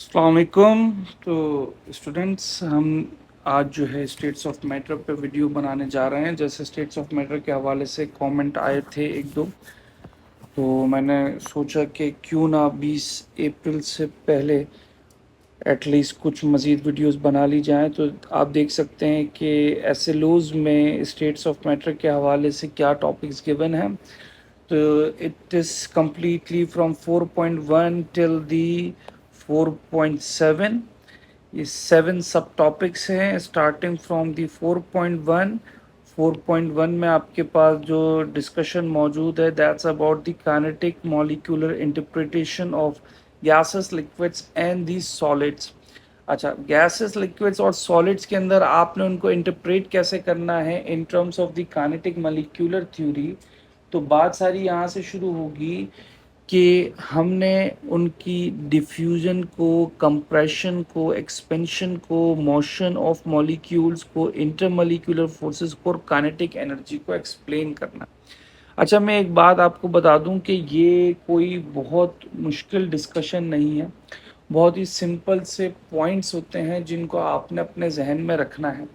अस्सलाम वालेकुम। तो स्टूडेंट्स, हम आज जो है स्टेट्स ऑफ मैटर पे वीडियो बनाने जा रहे हैं। जैसे स्टेट्स ऑफ मैटर के हवाले से कमेंट आए थे एक दो, तो मैंने सोचा कि क्यों ना 20 अप्रैल से पहले एटलीस्ट कुछ मज़ीद वीडियोस बना ली जाएं। तो आप देख सकते हैं कि एसएलओज में स्टेट्स ऑफ मैटर के हवाले से क्या टॉपिक्स गिवन हैं। तो it is completely from 4.1 till the 4.7। ये 7 सब टॉपिक्स हैं स्टार्टिंग फ्रॉम दी 4.1। 4.1 में आपके पास जो डिस्कशन मौजूद है that's about the kinetic molecular interpretation of gases liquids and the solids. अच्छा, गैसेस लिक्विड्स और सॉलिड्स के अंदर आपने उनको इंटरप्रेट कैसे करना है in terms of the kinetic molecular theory. तो बात सारी यहाँ से शुरू होगी कि हमने उनकी डिफ्यूजन को, कंप्रेशन को, एक्सपेंशन को, मोशन ऑफ मॉलिक्यूल्स को, इंटरमॉलिक्यूलर फोर्सेस को और काइनेटिक एनर्जी को एक्सप्लेन करना। अच्छा, मैं एक बात आपको बता दूं कि ये कोई बहुत मुश्किल डिस्कशन नहीं है। बहुत ही सिंपल से पॉइंट्स होते हैं जिनको आपने अपने जहन में रखना है।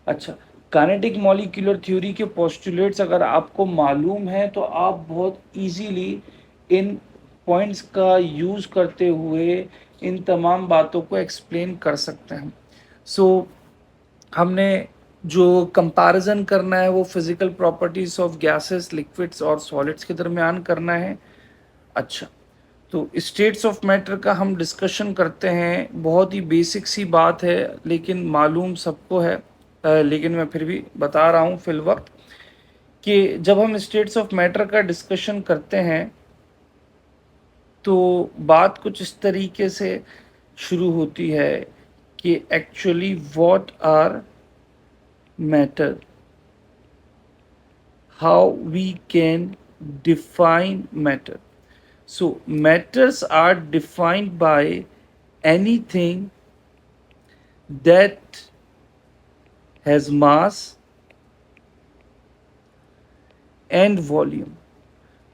अच्छा, काइनेटिक मॉलिक्यूलर थ्योरी के पोस्टुलेट्स अगर आपको मालूम है तो आप बहुत इजीली इन पॉइंट्स का यूज़ करते हुए इन तमाम बातों को एक्सप्लेन कर सकते हैं। सो हमने जो कंपैरिजन करना है वो physical properties of gases, liquids और सॉलिड्स के दरमियान करना है। अच्छा, तो स्टेट्स ऑफ मैटर का हम डिस्कशन करते हैं। बहुत ही बेसिक सी बात है लेकिन मालूम सबको है, लेकिन मैं फिर भी बता रहा हूँ फिल वक्त कि जब हम स्टेट्स ऑफ मैटर का डिस्कशन करते हैं तो बात कुछ इस तरीके से शुरू होती है कि actually what are matter, how we can define matter. So matters are defined by anything that has mass and volume।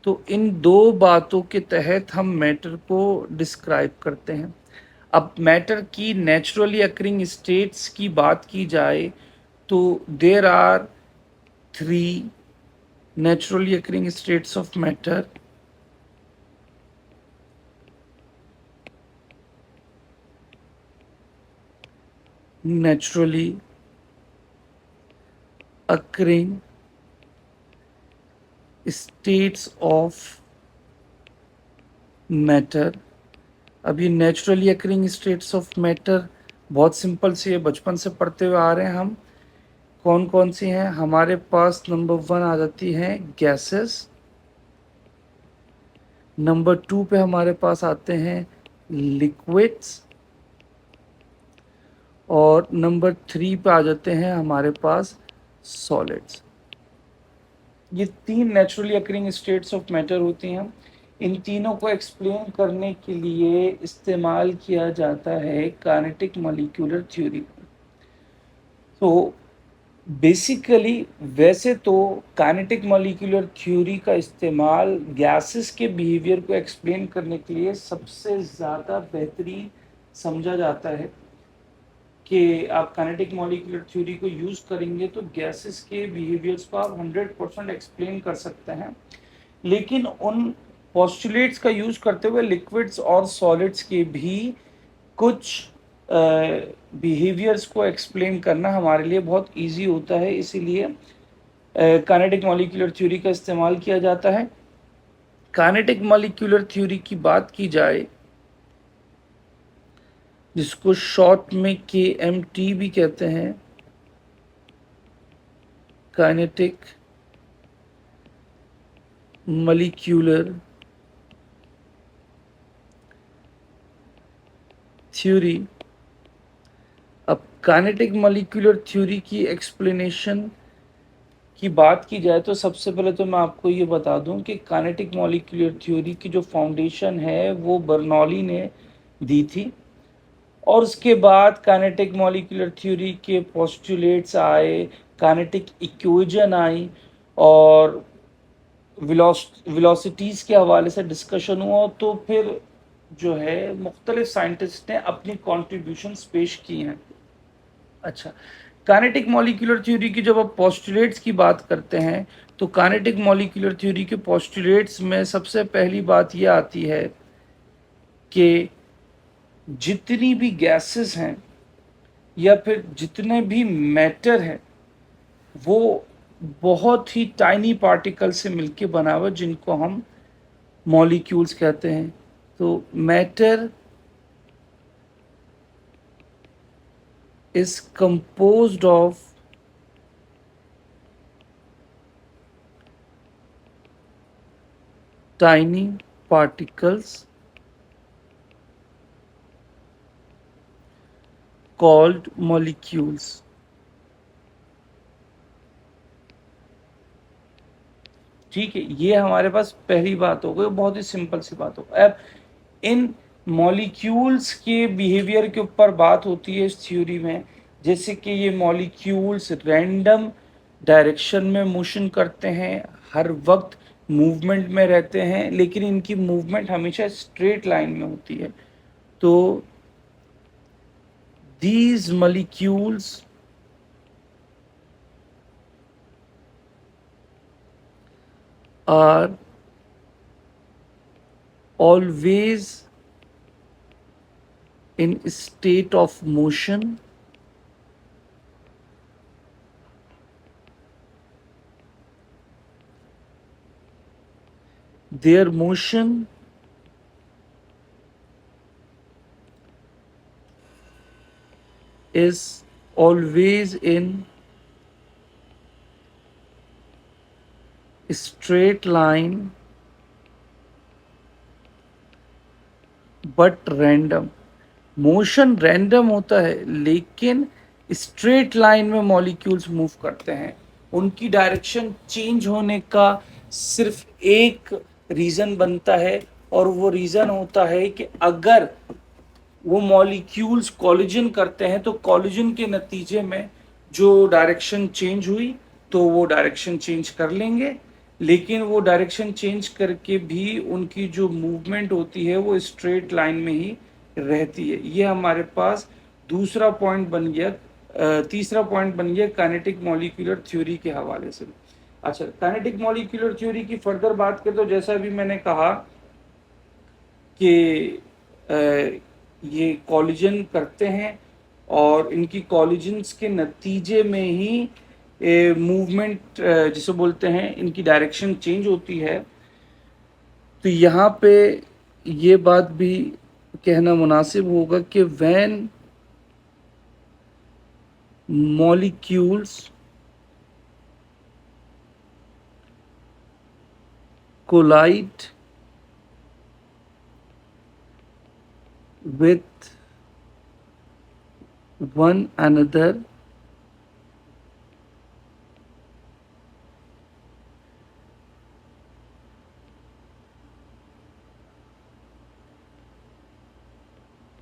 तो इन दो बातों के तहत हम मैटर को डिस्क्राइब करते हैं। अब मैटर की नेचुरली अकरिंग स्टेट्स की बात की जाए तो there are 3 naturally occurring states of matter. Naturally occurring states of matter. अभी naturally occurring states of matter बहुत सिंपल सी है, बचपन से पढ़ते हुए आ रहे हैं हम। कौन कौन सी हैं हमारे पास? नंबर 1 आ जाती हैं गैसेस, नंबर 2 पे हमारे पास आते हैं लिक्विड्स, और नंबर 3 पे आ जाते हैं हमारे पास सॉलिड्स। ये 3 naturally occurring states of matter होती हैं। इन तीनों को एक्सप्लेन करने के लिए इस्तेमाल किया जाता है काइनेटिक मॉलिक्यूलर थ्योरी। तो बेसिकली वैसे तो काइनेटिक मॉलिक्यूलर थ्योरी का इस्तेमाल गैसेस के बिहेवियर को एक्सप्लेन करने के लिए सबसे ज़्यादा बेहतरीन समझा जाता है कि आप काइनेटिक मॉलिक्यूलर थ्योरी को यूज़ करेंगे तो गैसेस के बिहेवियर्स को आप 100% एक्सप्लेन कर सकते हैं। लेकिन उन पोस्टुलेट्स का यूज़ करते हुए लिक्विड्स और सॉलिड्स के भी कुछ बिहेवियर्स को एक्सप्लेन करना हमारे लिए बहुत इजी होता है, इसीलिए काइनेटिक मॉलिक्यूलर थ्योरी का इस्तेमाल किया जाता है। काइनेटिक मॉलिक्यूलर थ्योरी की बात की जाए जिसको शॉर्ट में KMT भी कहते हैं, काइनेटिक मॉलिक्यूलर थ्योरी। अब काइनेटिक मॉलिक्यूलर थ्योरी की एक्सप्लेनेशन की बात की जाए तो सबसे पहले तो मैं आपको ये बता दूं कि काइनेटिक मॉलिक्यूलर थ्योरी की जो फाउंडेशन है वो बर्नौली ने दी थी, और उसके बाद काइनेटिक मॉलिक्यूलर थ्योरी के पोस्टुलेट्स आए, काइनेटिक इक्वेशन आई, और वेलोसिटीज़ के हवाले से डिस्कशन हुआ। तो फिर जो है मुख्तलिफ साइंटिस्ट ने अपनी कॉन्ट्रीब्यूशंस पेश की हैं। अच्छा, काइनेटिक मॉलिक्यूलर थ्योरी की जब आप पोस्टुलेट्स की बात करते हैं तो काइनेटिक मॉलिक्यूलर थ्योरी के पोस्टुलेट्स में सबसे पहली बात यह आती है कि जितनी भी गैसेस हैं या फिर जितने भी मैटर है वो बहुत ही टाइनी पार्टिकल से मिलके बना हुआ जिनको हम मॉलिक्यूल्स कहते हैं। तो matter is composed of tiny particles called molecules। ठीक है, ये हमारे पास पहली बात हो गई, बहुत ही सिंपल सी बात हो। अब इन मॉलिक्यूल्स के बिहेवियर के ऊपर बात होती है इस थ्योरी में, जैसे कि ये मॉलिक्यूल्स रैंडम डायरेक्शन में मोशन करते हैं, हर वक्त मूवमेंट में रहते हैं, लेकिन इनकी मूवमेंट हमेशा स्ट्रेट लाइन में होती है। तो these molecules are always in state of motion, their motion is always in straight line but random। Motion random होता है लेकिन स्ट्रेट लाइन में मॉलिक्यूल्स मूव करते हैं। उनकी डायरेक्शन चेंज होने का सिर्फ एक रीज़न बनता है, और वो रीज़न होता है कि अगर वो मॉलिक्यूल्स कॉलिजन करते हैं तो कॉलिजन के नतीजे में जो डायरेक्शन चेंज हुई तो वो डायरेक्शन चेंज कर लेंगे, लेकिन वो डायरेक्शन चेंज करके भी उनकी जो मूवमेंट होती है वो स्ट्रेट लाइन में ही रहती है। ये हमारे पास दूसरा पॉइंट बन गया। तीसरा पॉइंट बन गया काइनेटिक मॉलिक्यूलर थ्योरी के हवाले से। अच्छा, काइनेटिक मॉलिक्यूलर थ्योरी की फर्दर बात करें तो जैसा भी मैंने कहा कि ये कॉलिजन करते हैं और इनकी कॉलिजन्स के नतीजे में ही मूवमेंट जिसे बोलते हैं इनकी डायरेक्शन चेंज होती है। तो यहाँ पे ये बात भी कहना मुनासिब होगा कि when molecules collide with one another,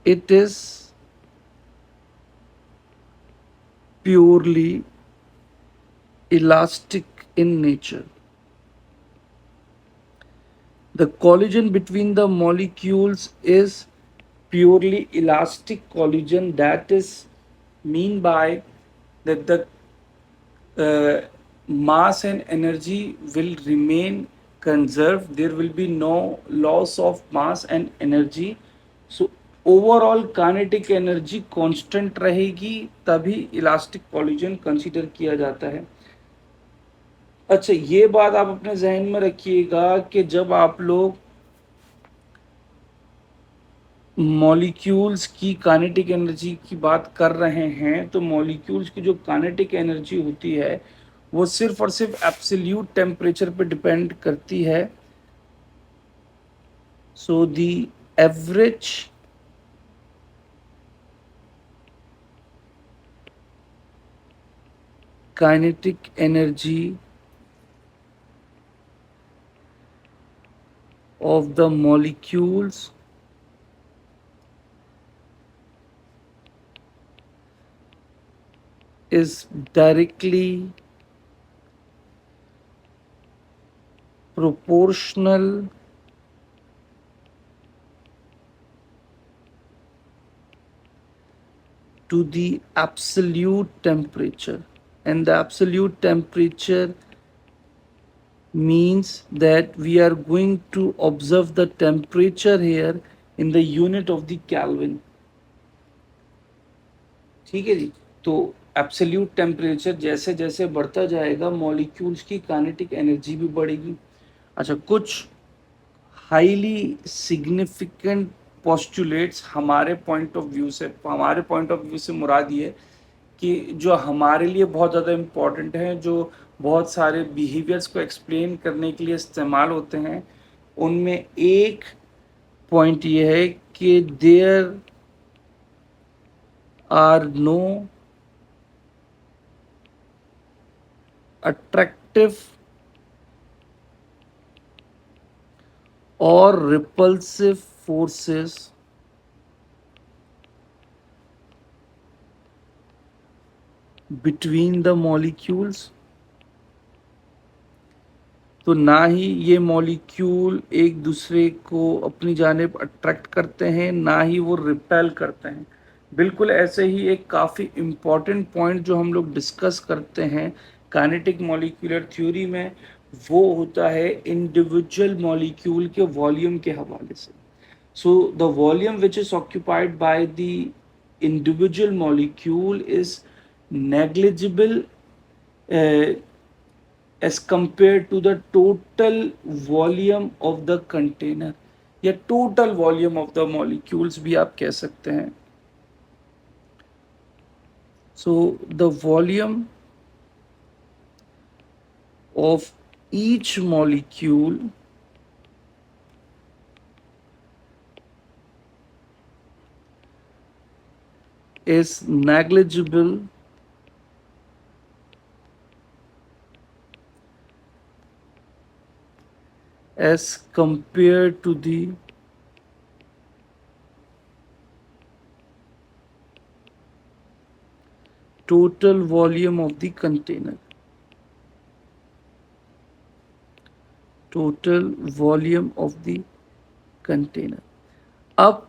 it is purely elastic in nature। The collision between the molecules is purely elastic collision, that is mean by that the mass and energy will remain conserved, there will be no loss of mass and energy। So overall kinetic energy constant रहेगी, तभी elastic collision consider किया जाता है। अच्छा, ये बात आप अपने जहन में रखिएगा कि जब आप लोग मॉलिक्यूल्स की काइनेटिक एनर्जी की बात कर रहे हैं तो मॉलिक्यूल्स की जो काइनेटिक एनर्जी होती है वो सिर्फ और सिर्फ एब्सोल्यूट टेम्परेचर पे डिपेंड करती है। So the average kinetic energy of the molecules is directly proportional to the absolute temperature, and the absolute temperature means that we are going to observe the temperature here in the unit of the Kelvin. ठीक है जी। तो absolute temperature जैसे जैसे बढ़ता जाएगा molecules की kinetic energy भी बढ़ेगी। अच्छा, कुछ हाईली सिग्निफिकेंट पोस्टुलेट्स हमारे पॉइंट ऑफ व्यू से मुराद ये कि जो हमारे लिए बहुत ज़्यादा इम्पॉर्टेंट है, जो बहुत सारे बिहेवियर्स को एक्सप्लेन करने के लिए इस्तेमाल होते हैं, उनमें एक पॉइंट ये है कि there are no attractive or repulsive forces between the molecules। तो ना ही ये मॉलिक्यूल एक दूसरे को अपनी जानिब अट्रैक्ट करते हैं, ना ही वो रिपेल करते हैं। बिल्कुल ऐसे ही एक काफ़ी इम्पॉर्टेंट पॉइंट जो हम लोग डिस्कस करते हैं काइनेटिक मॉलिक्यूलर थ्योरी में, वो होता है इंडिविजुअल मॉलिक्यूल के वॉल्यूम के हवाले से। So the volume which is occupied by the individual molecule is negligible as compared to the total volume of the container, या total volume of the molecules भी आप कह सकते हैं। So the volume of each molecule is negligible as compared to the total volume of the container। total volume of the container। अब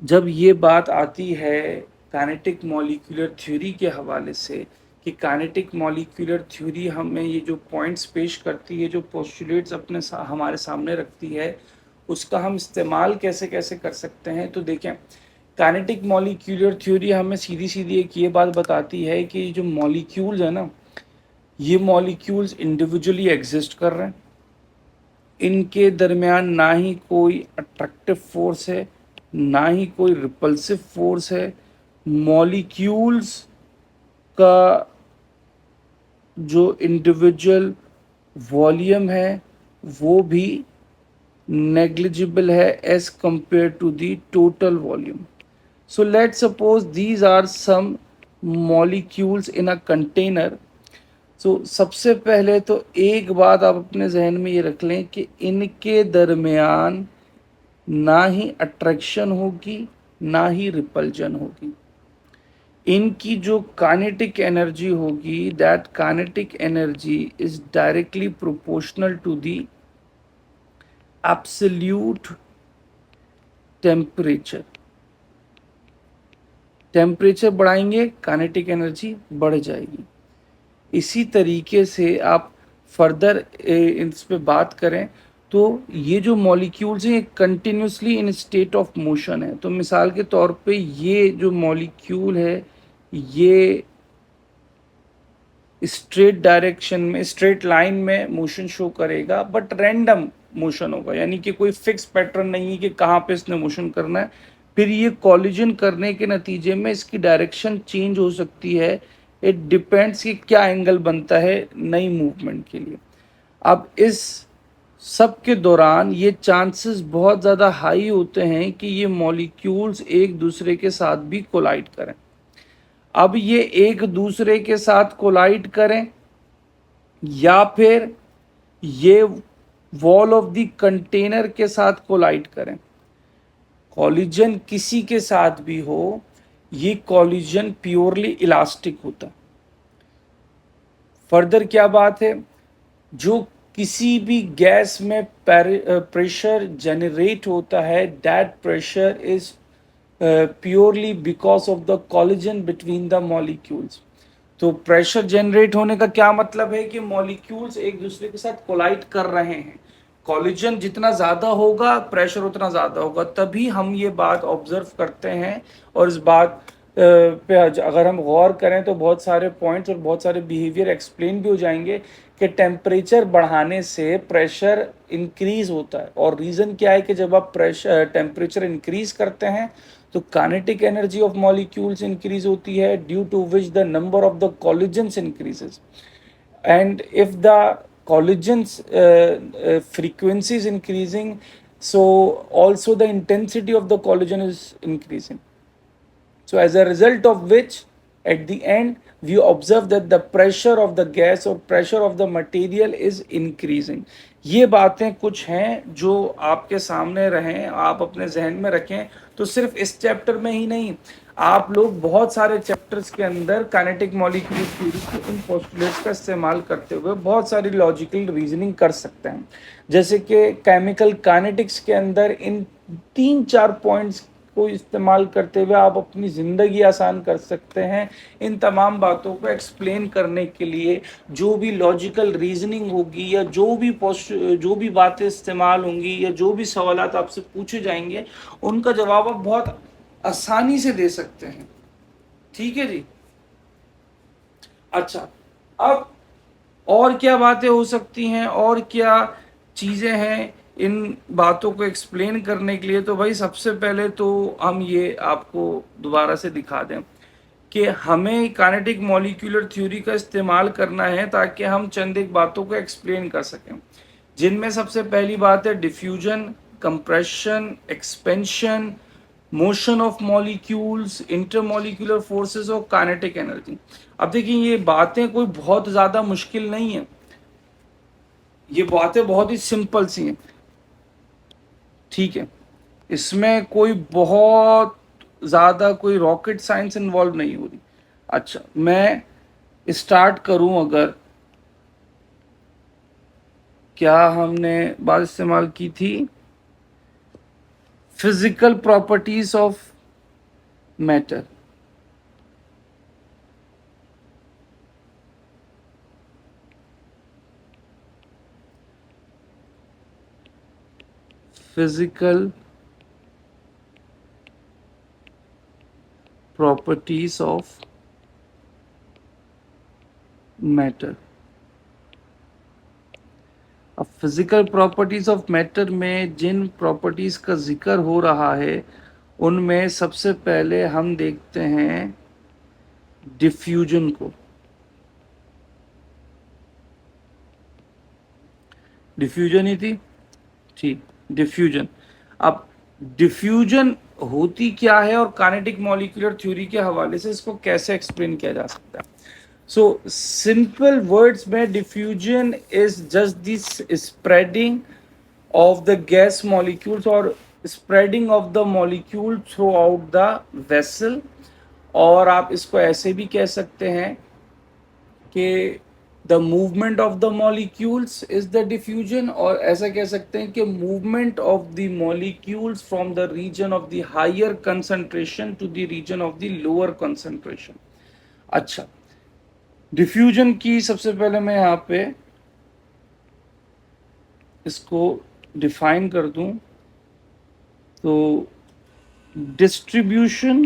जब ये बात आती है काइनेटिक मॉलिक्यूलर थ्योरी के हवाले से कि काइनेटिक मॉलिक्यूलर थ्योरी हमें ये जो पॉइंट्स पेश करती है, जो पोस्टुलेट्स हमारे सामने रखती है, उसका हम इस्तेमाल कैसे कैसे कर सकते हैं। तो देखें, काइनेटिक मॉलिक्यूलर थ्योरी हमें सीधी सीधी एक ये बात बताती है कि जो मॉलिक्यूल्स है ना, ये मॉलिक्यूल्स इंडिविजुअली एग्जिस्ट कर रहे हैं, इनके दरमियान ना ही कोई अट्रैक्टिव फोर्स है, ना ही कोई रिपल्सिव फोर्स है। मॉलिक्यूल्स का जो इंडिविजुअल वॉल्यूम है वो भी नेग्लिजिबल है as compared to the total volume. So let's suppose these are some molecules in a container. So सबसे पहले तो एक बात आप अपने जहन में ये रख लें कि इनके दरमियान ना ही अट्रैक्शन होगी, ना ही रिपल्जन होगी। इनकी जो काइनेटिक एनर्जी होगी, that kinetic energy is directly proportional to the absolute temperature. Temperature बढ़ाएंगे, काइनेटिक एनर्जी बढ़ जाएगी। इसी तरीके से आप फर्दर इस पे बात करें तो ये जो मॉलिक्यूल्स हैं continuously in state of motion है। तो मिसाल के तौर पे ये जो मॉलिक्यूल है ये स्ट्रेट डायरेक्शन में, स्ट्रेट लाइन में मोशन शो करेगा, बट रैंडम मोशन होगा, यानी कि कोई फिक्स पैटर्न नहीं है कि कहाँ पे इसने मोशन करना है। फिर ये कॉलिजन करने के नतीजे में इसकी डायरेक्शन चेंज हो सकती है। इट डिपेंड्स कि क्या एंगल बनता है नई मूवमेंट के लिए। अब इस सब के दौरान ये चांसेस बहुत ज़्यादा हाई होते हैं कि ये मॉलिक्यूल्स एक दूसरे के साथ भी कोलाइड करें। अब ये एक दूसरे के साथ कोलाइड करें या फिर ये वॉल ऑफ द कंटेनर के साथ कोलाइड करें, कॉलिजन किसी के साथ भी हो, ये कॉलिजन प्योरली इलास्टिक होता है। फर्दर क्या बात है, जो किसी भी गैस में प्रेशर जनरेट होता है, that pressure is purely because of the collision between the molecules. तो प्रेशर जनरेट होने का क्या मतलब है कि मॉलिक्यूल्स एक दूसरे के साथ कोलाइड कर रहे हैं। कॉलिजन जितना ज़्यादा होगा प्रेशर उतना ज़्यादा होगा, तभी हम ये बात ऑब्जर्व करते हैं। और इस बात पे अगर हम गौर करें तो बहुत सारे पॉइंट्स और बहुत सारे बिहेवियर एक्सप्लेन भी हो जाएंगे कि टेम्परेचर बढ़ाने से प्रेशर इंक्रीज होता है। और रीज़न क्या है कि जब आप प्रेशर टेम्परेचर इंक्रीज करते हैं तो kinetic energy of molecules increase होती है, due to which the number of the collisions increases. And if the collisions frequency is increasing, so also the intensity of the collision is increasing. So as a result of which, at the end, we observe that the pressure of the gas or pressure of the material is increasing. ये बातें कुछ हैं जो आपके सामने रहें, आप अपने जहन में रखें। तो सिर्फ इस चैप्टर में ही नहीं, आप लोग बहुत सारे चैप्टर्स के अंदर काइनेटिक मॉलिक्यूलर थ्योरी के इन पोस्टुलेट्स का इस्तेमाल करते हुए बहुत सारी लॉजिकल रीजनिंग कर सकते हैं। जैसे कि केमिकल काइनेटिक्स के अंदर इन 3-4 पॉइंट्स को इस्तेमाल करते हुए आप अपनी ज़िंदगी आसान कर सकते हैं। इन तमाम बातों को एक्सप्लेन करने के लिए जो भी लॉजिकल रीजनिंग होगी या जो भी बातें इस्तेमाल होंगी या जो भी सवालात आपसे पूछे जाएंगे, उनका जवाब आप बहुत आसानी से दे सकते हैं। ठीक है जी। अच्छा, अब और क्या बातें हो सकती हैं और क्या चीज़ें हैं इन बातों को एक्सप्लेन करने के लिए। तो भाई सबसे पहले तो हम ये आपको दोबारा से दिखा दें कि हमें काइनेटिक मॉलिक्यूलर थ्योरी का इस्तेमाल करना है ताकि हम चंद एक बातों को एक्सप्लेन कर सकें, जिनमें सबसे पहली बात है diffusion, compression, expansion, motion of molecules, intermolecular forces और काइनेटिक एनर्जी। अब देखिए, ये बातें कोई बहुत ज़्यादा मुश्किल नहीं है, ये बातें बहुत ही सिंपल सी हैं। ठीक है, इसमें कोई बहुत ज़्यादा कोई रॉकेट साइंस इन्वॉल्व नहीं हो रही। अच्छा, मैं स्टार्ट करूं अगर, क्या हमने बात इस्तेमाल की थी physical properties of matter. Physical properties of matter. अब फिजिकल प्रॉपर्टीज ऑफ मैटर में जिन प्रॉपर्टीज का जिक्र हो रहा है उनमें सबसे पहले हम देखते हैं डिफ्यूजन को। डिफ्यूजन ही थी, ठीक, डिफ्यूजन। अब डिफ्यूजन होती क्या है और काइनेटिक मॉलिक्यूलर थ्योरी के हवाले से इसको कैसे एक्सप्लेन किया जा सकता है। सो सिंपल वर्ड्स में diffusion is just this spreading of the gas molecules और spreading of the molecule throughout the vessel. और आप इसको ऐसे भी कह सकते हैं कि the movement of the molecules is the diffusion, और ऐसा कह सकते हैं कि movement of the molecules from the region of the higher concentration to the region of the lower concentration. अच्छा, डिफ्यूजन की सबसे पहले मैं यहाँ पे इसको डिफाइन कर दूं तो डिस्ट्रीब्यूशन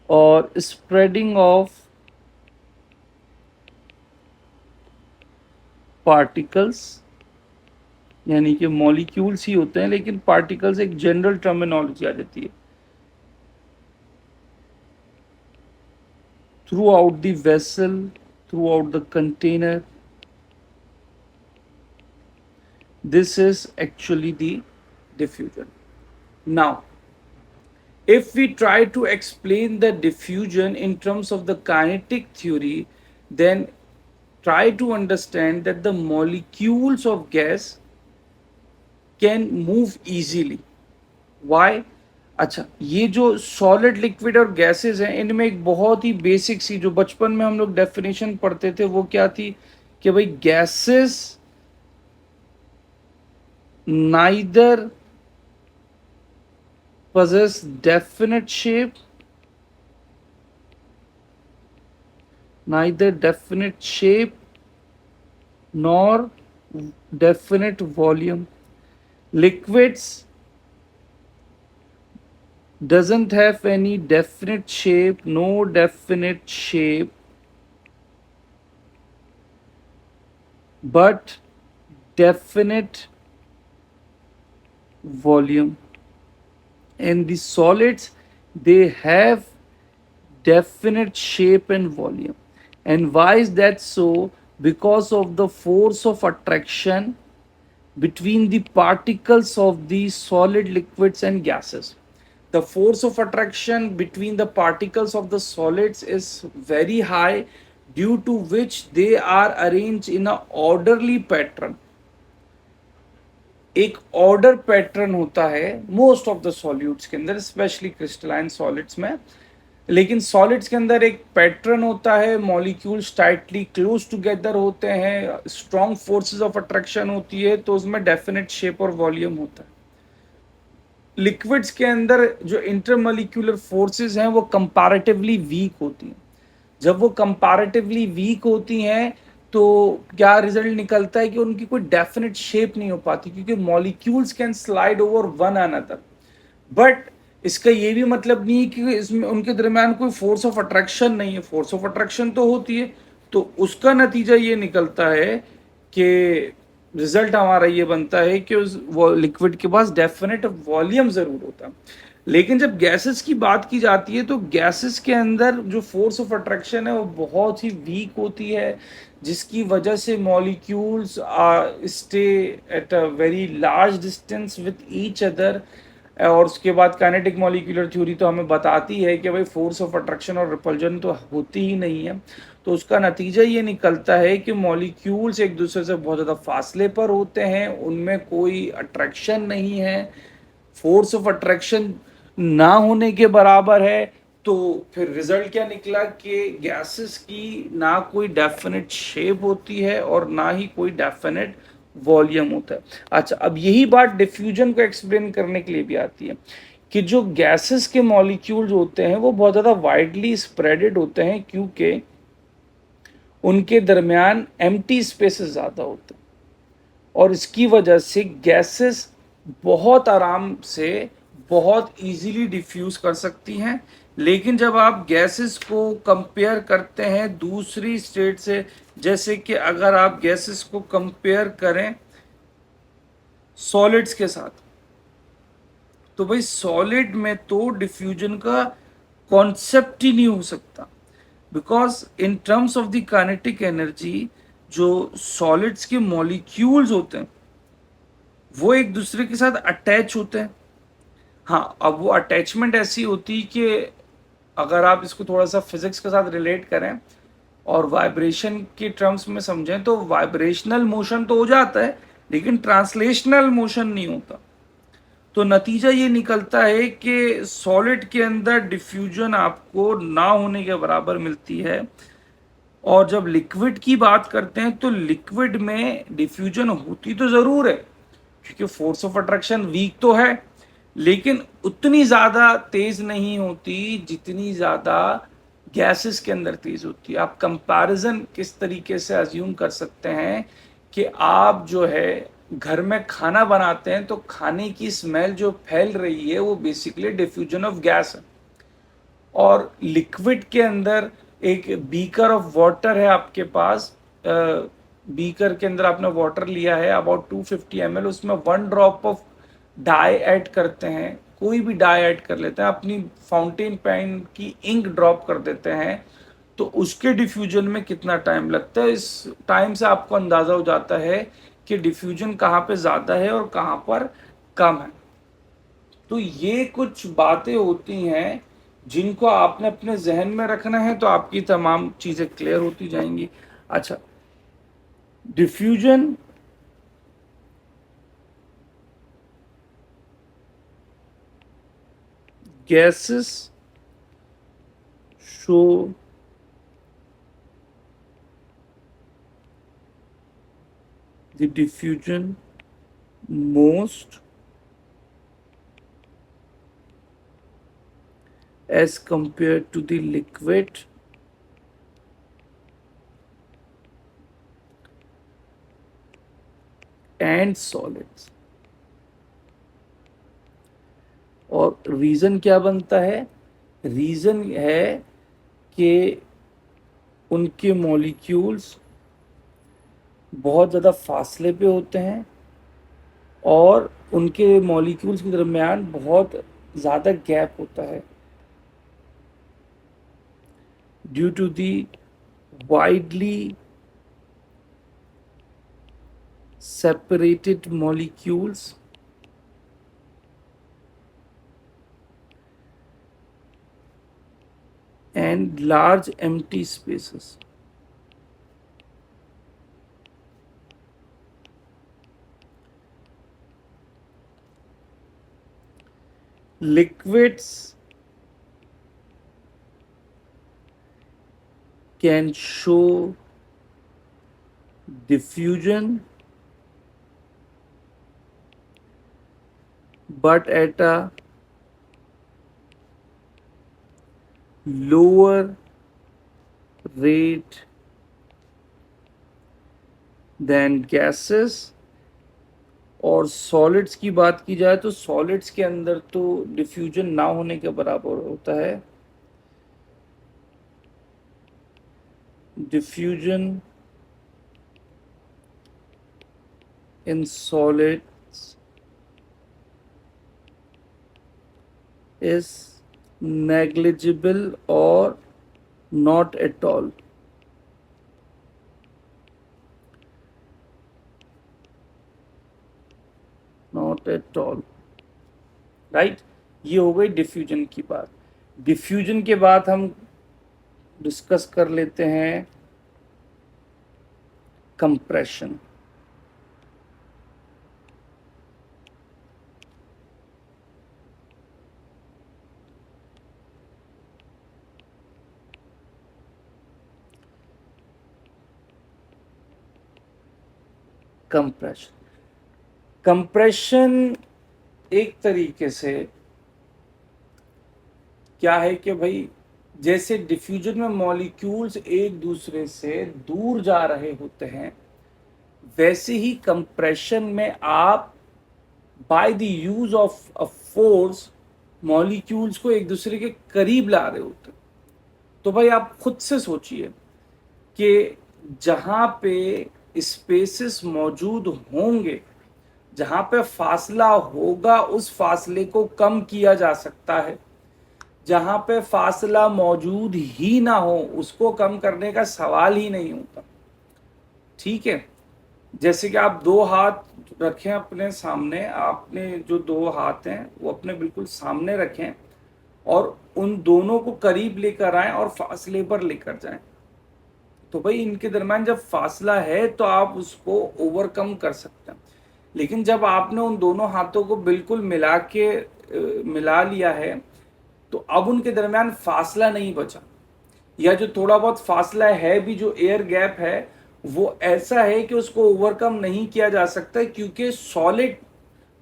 और स्प्रेडिंग ऑफ पार्टिकल्स, यानी कि मॉलिक्यूल्स ही होते हैं लेकिन पार्टिकल्स एक जनरल टर्मिनोलॉजी आ जाती है, through out the vessel, through out the container. This is actually the diffusion. Now if we try to explain the diffusion in terms of the kinetic theory, then try to understand that the molecules of gas can move easily. Why? अच्छा, ये जो solid, liquid और gases हैं, इनमें एक बहुत ही basic सी जो बचपन में हम लोग डेफिनेशन पढ़ते थे वो क्या थी कि भाई gases neither possess definite shape, neither definite shape nor definite volume. Liquids doesn't have any definite shape, no definite shape, but definite volume. And the solids, they have definite shape and volume. And why is that so? Because of the force of attraction between the particles of the solid, liquids, and gases. The force of attraction between the particles of the solids is very high, due to which they are arranged in a orderly pattern. एक order pattern होता है most of the solutes के अंदर, specially crystalline solids में। लेकिन solids के अंदर एक पैटर्न होता है, मॉलिक्यूल्स टाइटली क्लोज टुगेदर होते हैं, स्ट्रॉन्ग फोर्सेस ऑफ अट्रैक्शन होती है, तो उसमें डेफिनेट शेप और वॉल्यूम होता है। लिक्विड्स के अंदर जो इंटरमोलिक्यूलर फोर्सेस हैं वो कंपैरेटिवली वीक होती हैं। जब वो कंपैरेटिवली वीक होती हैं तो क्या रिजल्ट निकलता है कि उनकी कोई डेफिनेट शेप नहीं हो पाती, क्योंकि molecules can slide over one another. But इसका ये भी मतलब नहीं है कि इसमें उनके दरमियान कोई फोर्स ऑफ अट्रैक्शन नहीं है, फोर्स ऑफ अट्रैक्शन तो होती है। तो उसका नतीजा ये निकलता है कि रिजल्ट हमारा ये बनता है कि उस लिक्विड के पास डेफिनेट वॉल्यूम जरूर होता है। लेकिन जब गैसेस की बात की जाती है तो गैसेस के अंदर जो फोर्स ऑफ अट्रैक्शन है वो बहुत ही वीक होती है, जिसकी वजह से molecules stay at a very large distance with each other. और उसके बाद काइनेटिक मॉलिक्यूलर थ्योरी तो हमें बताती है कि भाई फोर्स ऑफ अट्रैक्शन और रिपल्जन तो होती ही नहीं है। तो उसका नतीजा ये निकलता है कि मॉलिक्यूल्स एक दूसरे से बहुत ज़्यादा फासले पर होते हैं, उनमें कोई अट्रैक्शन नहीं है, फोर्स ऑफ अट्रैक्शन ना होने के बराबर है। तो फिर रिजल्ट क्या निकला कि गैसेस की ना कोई डेफिनेट शेप होती है और ना ही कोई डेफिनेट वॉल्यूम होता है। अच्छा, अब यही बात डिफ्यूजन को एक्सप्लेन करने के लिए भी आती है कि जो गैसेस के मॉलिक्यूल्स होते हैं वो बहुत ज़्यादा वाइडली स्प्रेडेड होते हैं, क्योंकि उनके दरमियान एम्प्टी स्पेसेस ज़्यादा होते हैं, और इसकी वजह से गैसेस बहुत आराम से, बहुत इजीली डिफ्यूज कर सकती हैं। लेकिन जब आप गैसेस को कंपेयर करते हैं दूसरी स्टेट से, जैसे कि अगर आप गैसेस को कंपेयर करें सॉलिड्स के साथ, तो भाई सॉलिड में तो डिफ्यूजन का कॉन्सेप्ट ही नहीं हो सकता। Because in terms of the kinetic energy, जो सॉलिड्स के मॉलिक्यूल्स होते हैं वो एक दूसरे के साथ अटैच होते हैं। हाँ, अब वो अटैचमेंट ऐसी होती है कि अगर आप इसको थोड़ा सा फिजिक्स के साथ रिलेट करें और वाइब्रेशन के टर्म्स में समझें, तो वाइब्रेशनल मोशन तो हो जाता है लेकिन ट्रांसलेशनल मोशन नहीं होता। तो नतीजा ये निकलता है कि सॉलिड के अंदर डिफ्यूजन आपको ना होने के बराबर मिलती है। और जब लिक्विड की बात करते हैं तो लिक्विड में डिफ्यूजन होती तो जरूर है, क्योंकि फोर्स ऑफ अट्रैक्शन वीक तो है, लेकिन उतनी ज्यादा तेज नहीं होती जितनी ज्यादा गैसेस के अंदर तेज होती है। आप कंपैरिजन किस तरीके से अज्यूम कर सकते हैं कि आप जो है घर में खाना बनाते हैं तो खाने की स्मेल जो फैल रही है वो बेसिकली डिफ्यूजन ऑफ गैस है। और लिक्विड के अंदर एक बीकर ऑफ वाटर है आपके पास, बीकर के अंदर आपने वाटर लिया है अबाउट 250 ml, उसमें 1 ड्रॉप ऑफ डाई ऐड करते हैं, कोई भी डाई ऐड कर लेते हैं, अपनी फाउंटेन पेन की इंक ड्रॉप कर देते हैं, तो उसके डिफ्यूजन में कितना टाइम लगता है। इस टाइम से आपको अंदाजा हो जाता है कि डिफ्यूजन कहाँ पे ज़्यादा है और कहाँ पर कम है। तो ये कुछ बातें होती हैं जिनको आपने अपने जहन में रखना है, तो आपकी तमाम चीज़ें क्लियर होती जाएंगी। अच्छा, diffusion gases show the diffusion most as compared to the liquid and solids। और रीजन क्या बनता है? रीजन है कि उनके मॉलिक्यूल्स बहुत ज़्यादा फासले पे होते हैं और उनके मॉलिक्यूल्स के दरमियान बहुत ज़्यादा गैप होता है due to the widely separated molecules and large empty spaces। Liquids can show diffusion but at a lower rate than gases। और सॉलिड्स की बात की जाए तो सॉलिड्स के अंदर तो डिफ्यूजन ना होने के बराबर होता है। Diffusion in solids is negligible or not at all। not at all, right. ये हो गई डिफ्यूजन की बात। डिफ्यूजन के बाद हम डिस्कस कर लेते हैं कंप्रेशन। कंप्रेशन कंप्रेशन एक तरीके से क्या है कि भाई जैसे डिफ्यूजन में मॉलिक्यूल्स एक दूसरे से दूर जा रहे होते हैं, वैसे ही कंप्रेशन में आप by the use of a force molecules को एक दूसरे के करीब ला रहे होते हैं। तो भाई आप खुद से सोचिए कि जहां पे स्पेसेस मौजूद होंगे, जहां पे फासला होगा, उस फासले को कम किया जा सकता है। जहां पे फासला मौजूद ही ना हो, उसको कम करने का सवाल ही नहीं होता। ठीक है, जैसे कि आप दो हाथ रखें अपने सामने, आपने जो दो हाथ हैं वो अपने बिल्कुल सामने रखें और उन दोनों को करीब लेकर आएं और फासले पर लेकर जाएं। तो भाई इनके दरम्यान जब फासला है तो आप उसको ओवरकम कर सकते हैं। लेकिन जब आपने उन दोनों हाथों को बिल्कुल मिला लिया है, तो अब उनके दरमियान फासला नहीं बचा, या जो थोड़ा बहुत फासला है भी, जो एयर गैप है, वो ऐसा है कि उसको ओवरकम नहीं किया जा सकता, क्योंकि सॉलिड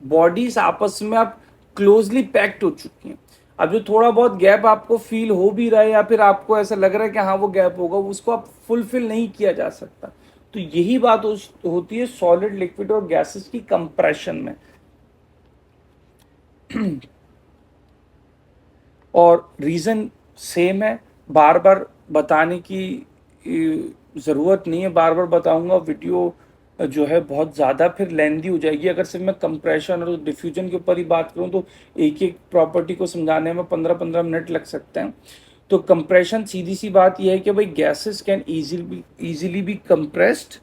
बॉडीज आपस में अब क्लोजली पैक्ड हो चुकी हैं। अब जो थोड़ा बहुत गैप आपको फील हो भी रहा है या फिर आपको ऐसा लग रहा है कि हाँ वो गैप होगा, उसको अब फुलफिल नहीं किया जा सकता। तो यही बात होती है सॉलिड, लिक्विड और गैसेस की कंप्रेशन में। और रीज़न सेम है, बार बार बताने की ज़रूरत नहीं है। बार बार बताऊंगा, वीडियो जो है बहुत ज़्यादा फिर लेंदी हो जाएगी। अगर सिर्फ मैं कंप्रेशन और डिफ्यूजन के ऊपर ही बात करूं तो एक एक प्रॉपर्टी को समझाने में 15-15 मिनट लग सकते हैं। तो कंप्रेशन, सीधी सी बात यह है कि भाई gases can easily B compressed.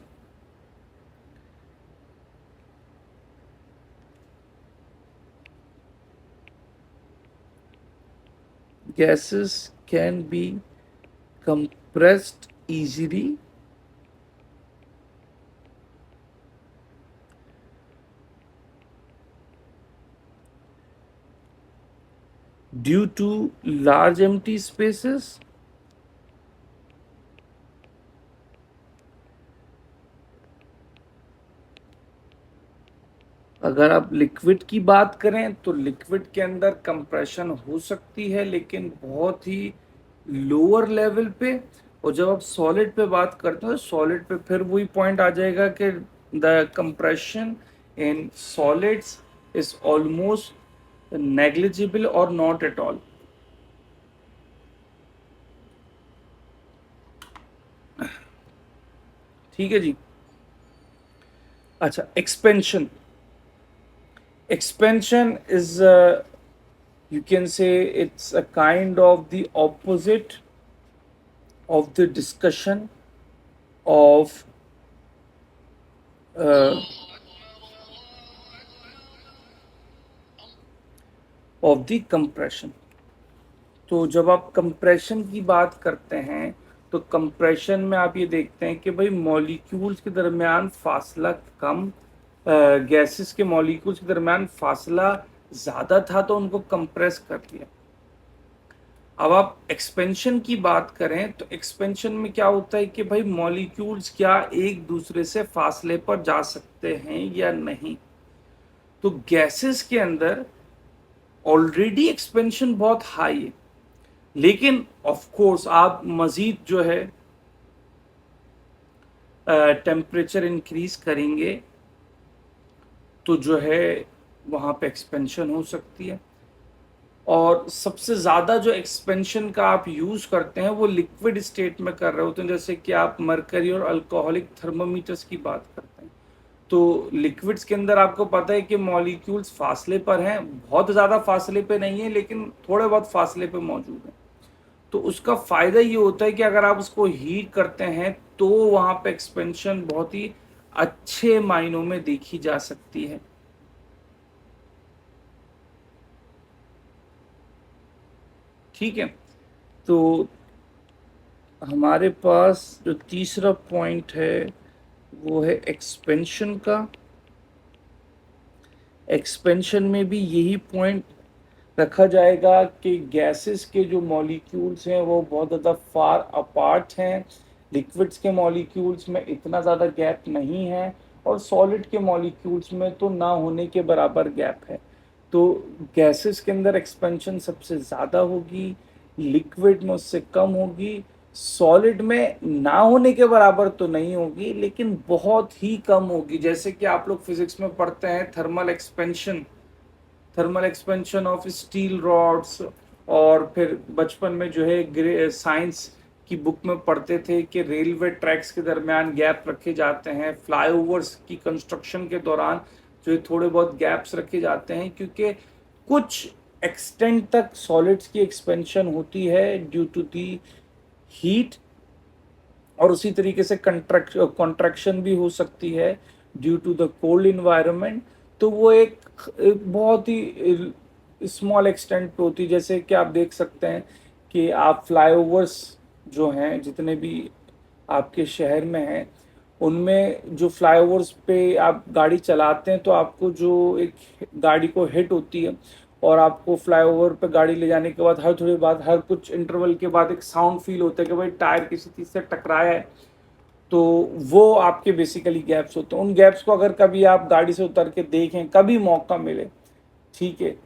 Gases can be compressed easily due to large empty spaces, a अगर आप लिक्विड की बात करें तो लिक्विड के अंदर कंप्रेशन हो सकती है, लेकिन बहुत ही लोअर लेवल पे। और जब आप सॉलिड पे बात करते हो, सॉलिड पे फिर वही पॉइंट आ जाएगा कि the compression in solids is almost negligible और नॉट एट ऑल। ठीक है जी। अच्छा, expansion. Expansion is, you can say, it's a kind of the opposite of the discussion of uh, of the compression। तो जब आप compression की बात करते हैं तो कंप्रेशन में आप ये देखते हैं कि भाई मॉलिक्यूल्स के दरमियान फासला कम, गैसेस के मॉलिक्यूल्स के दरमियान फासला ज़्यादा था तो उनको कंप्रेस कर दिया। अब आप एक्सपेंशन की बात करें तो एक्सपेंशन में क्या होता है कि भाई मॉलिक्यूल्स क्या एक दूसरे से फासले पर जा सकते हैं या नहीं। तो गैसेस के अंदर ऑलरेडी एक्सपेंशन बहुत हाई है, लेकिन ऑफ कोर्स आप मजीद जो है टेम्परेचर इंक्रीज करेंगे तो जो है वहाँ पे एक्सपेंशन हो सकती है। और सबसे ज़्यादा जो एक्सपेंशन का आप यूज़ करते हैं वो लिक्विड स्टेट में कर रहे होते हैं, जैसे कि आप मरकरी और अल्कोहलिक थर्मोमीटर्स की बात करते हैं। तो लिक्विड्स के अंदर आपको पता है कि मॉलिक्यूल्स फासले पर हैं, बहुत ज़्यादा फासले पे नहीं है लेकिन थोड़े बहुत फासले पे मौजूद हैं। तो उसका फ़ायदा ये होता है कि अगर आप उसको हीट करते हैं तो वहाँ पे एक्सपेंशन बहुत ही अच्छे मायनों में देखी जा सकती है। ठीक है, तो हमारे पास जो तीसरा पॉइंट है वो है एक्सपेंशन का। एक्सपेंशन में भी यही पॉइंट रखा जाएगा कि गैसेस के जो मॉलिक्यूल्स हैं वो बहुत ज़्यादा फार अपार्ट हैं, लिक्विड्स के मॉलिक्यूल्स में इतना ज़्यादा गैप नहीं है, और सॉलिड के मॉलिक्यूल्स में तो ना होने के बराबर गैप है। तो गैसेस के अंदर एक्सपेंशन सबसे ज़्यादा होगी, लिक्विड में उससे कम होगी, सॉलिड में ना होने के बराबर तो नहीं होगी लेकिन बहुत ही कम होगी। जैसे कि आप लोग फिजिक्स में पढ़ते हैं thermal expansion of steel rods, और फिर बचपन में जो है साइंस की बुक में पढ़ते थे कि रेलवे ट्रैक्स के दरमियान गैप रखे जाते हैं, फ्लाईओवर्स की कंस्ट्रक्शन के दौरान जो है थोड़े बहुत गैप्स रखे जाते हैं, क्योंकि कुछ एक्सटेंट तक सॉलिड्स की एक्सपेंशन होती है ड्यू टू दी हीट, और उसी तरीके से कॉन्ट्रैक्शन भी हो सकती है due to the cold environment. तो वो एक बहुत ही स्मॉल एक्सटेंट पे होती है। जैसे कि आप देख सकते हैं कि आप फ्लाईओवर्स जो हैं जितने भी आपके शहर में हैं, उनमें जो फ्लाईओवर्स पे आप गाड़ी चलाते हैं तो आपको जो एक गाड़ी को हिट होती है, और आपको फ्लाईओवर पे गाड़ी ले जाने के बाद हर थोड़ी बाद हर कुछ इंटरवल के बाद एक साउंड फील होता है कि भाई टायर किसी चीज़ से टकराया है। तो वो आपके बेसिकली गैप्स होते हैं। उन गैप्स को अगर कभी आप गाड़ी से उतर के देखें, कभी मौका मिले, ठीक है,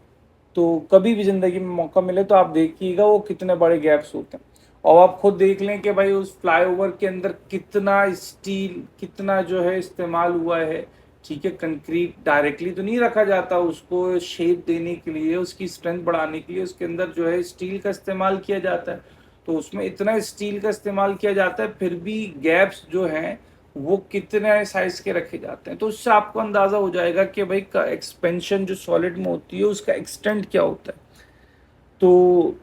तो कभी भी ज़िंदगी में मौका मिले तो आप देखिएगा वो कितने बड़े गैप्स होते हैं। और आप खुद देख लें कि भाई उस फ्लाईओवर के अंदर कितना स्टील, कितना जो है इस्तेमाल हुआ है। ठीक है, कंक्रीट डायरेक्टली तो नहीं रखा जाता, उसको शेप देने के लिए, उसकी स्ट्रेंथ बढ़ाने के लिए उसके अंदर जो है स्टील का इस्तेमाल किया जाता है। तो उसमें इतना स्टील का इस्तेमाल किया जाता है, फिर भी गैप्स जो हैं वो कितने साइज के रखे जाते हैं। तो उससे आपको अंदाजा हो जाएगा कि भाई का एक्सपेंशन जो सॉलिड में होती है उसका एक्सटेंट क्या होता है। तो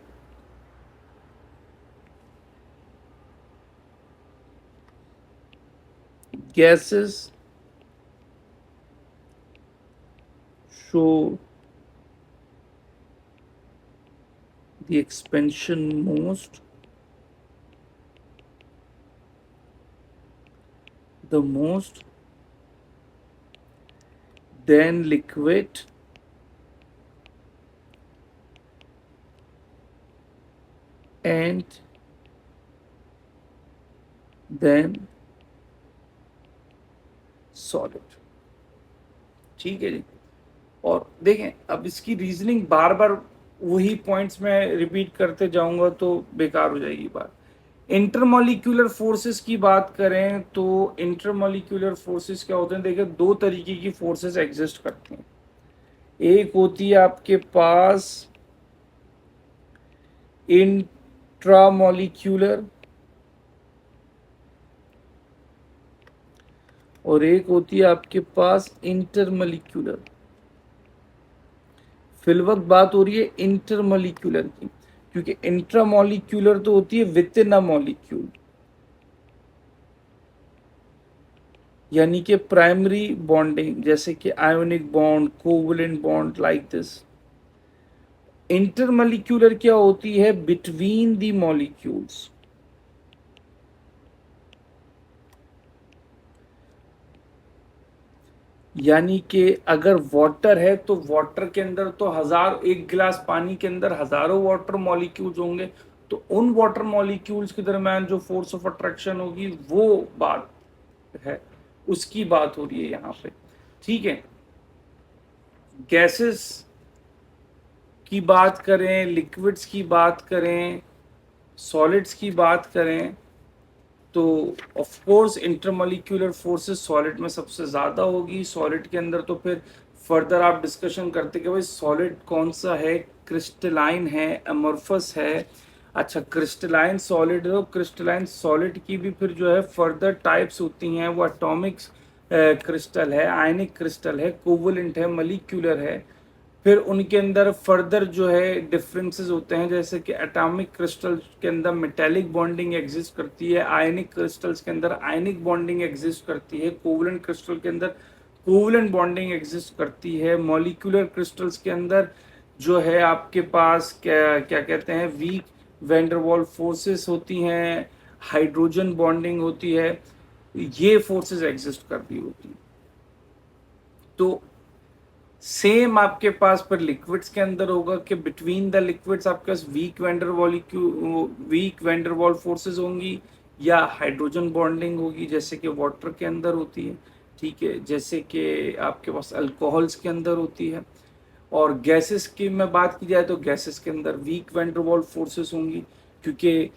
gases show the expansion the most, then liquid, and then solid। ठीक है जी। और देखें, अब इसकी रीजनिंग बार बार वही पॉइंट्स में रिपीट करते जाऊंगा तो बेकार हो जाएगी बात। इंटरमॉलिक्यूलर फोर्सेस की बात करें तो इंटरमॉलिक्यूलर फोर्सेस क्या होते हैं, देखिए दो तरीके की फोर्सेस एग्जिस्ट करती हैं। एक होती है आपके पास इंट्रामॉलिक्यूलर और एक होती है आपके पास इंटरमॉलिक्यूलर। फिलवक्त बात हो रही है इंटरमॉलिक्यूलर की, क्योंकि इंट्रामॉलिक्यूलर तो होती है विद इन अ मॉलिक्यूल, यानी कि प्राइमरी बॉन्डिंग, जैसे कि ionic bond, covalent bond, like this. Intermolecular क्या होती है, बिटवीन द मॉलिक्यूल्स। यानी कि अगर वाटर है तो वाटर के अंदर तो एक गिलास पानी के अंदर हजारों वाटर मॉलिक्यूल्स होंगे, तो उन वाटर मॉलिक्यूल्स के दरमियान जो फोर्स ऑफ अट्रैक्शन होगी वो बात है, उसकी बात हो रही है यहाँ पे। ठीक है, गैसेस की बात करें, लिक्विड्स की बात करें, सॉलिड्स की बात करें, तो of course intermolecular forces solid में सबसे ज़्यादा होगी। सॉलिड के अंदर तो फिर फर्दर आप डिस्कशन करते कि भाई सॉलिड कौन सा है, क्रिस्टलाइन है, अमorphous है। अच्छा, क्रिस्टलाइन सॉलिड है, क्रिस्टलाइन सॉलिड की भी फिर जो है फर्दर टाइप्स होती हैं, वो एटॉमिक क्रिस्टल है, आयनिक क्रिस्टल है, कोवलेंट है, मॉलिक्यूलर है। फिर उनके अंदर फर्दर जो है डिफरेंसेस होते हैं, जैसे कि एटॉमिक क्रिस्टल्स के अंदर मेटेलिक बॉन्डिंग एग्जिस्ट करती है, आयनिक क्रिस्टल्स के अंदर आयनिक बॉन्डिंग एग्जिस्ट करती है, कोवलेंट क्रिस्टल के अंदर कोवलेंट बॉन्डिंग एग्जिस्ट करती है, मॉलिक्यूलर क्रिस्टल्स के अंदर जो है आपके पास क्या क्या कहते हैं, वीक वैंडरवॉल फोर्सेस होती हैं, हाइड्रोजन बॉन्डिंग होती है, ये फोर्सेस एग्जिस्ट कर रही होती हैं। तो सेम आपके पास पर लिक्विड्स के अंदर होगा कि बिटवीन द लिक्विड्स आपके पास वीक वैंडरवॉल फोर्सेस होंगी या हाइड्रोजन बॉन्डिंग होगी, जैसे कि वाटर के अंदर होती है। ठीक है, जैसे कि आपके पास अल्कोहल्स के अंदर होती है। और गैसेस की में बात की जाए तो गैसेस के अंदर वीक वैंडरवॉल फोर्सेस होंगी, क्योंकि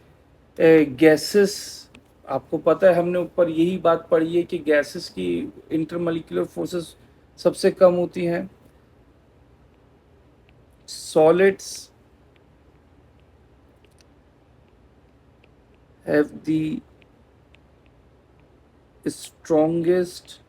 गैसेस, आपको पता है हमने ऊपर यही बात पढ़ी है कि गैसेस की इंटरमॉलिक्यूलर फोर्सेस सबसे कम होती हैं। Solids have the strongest,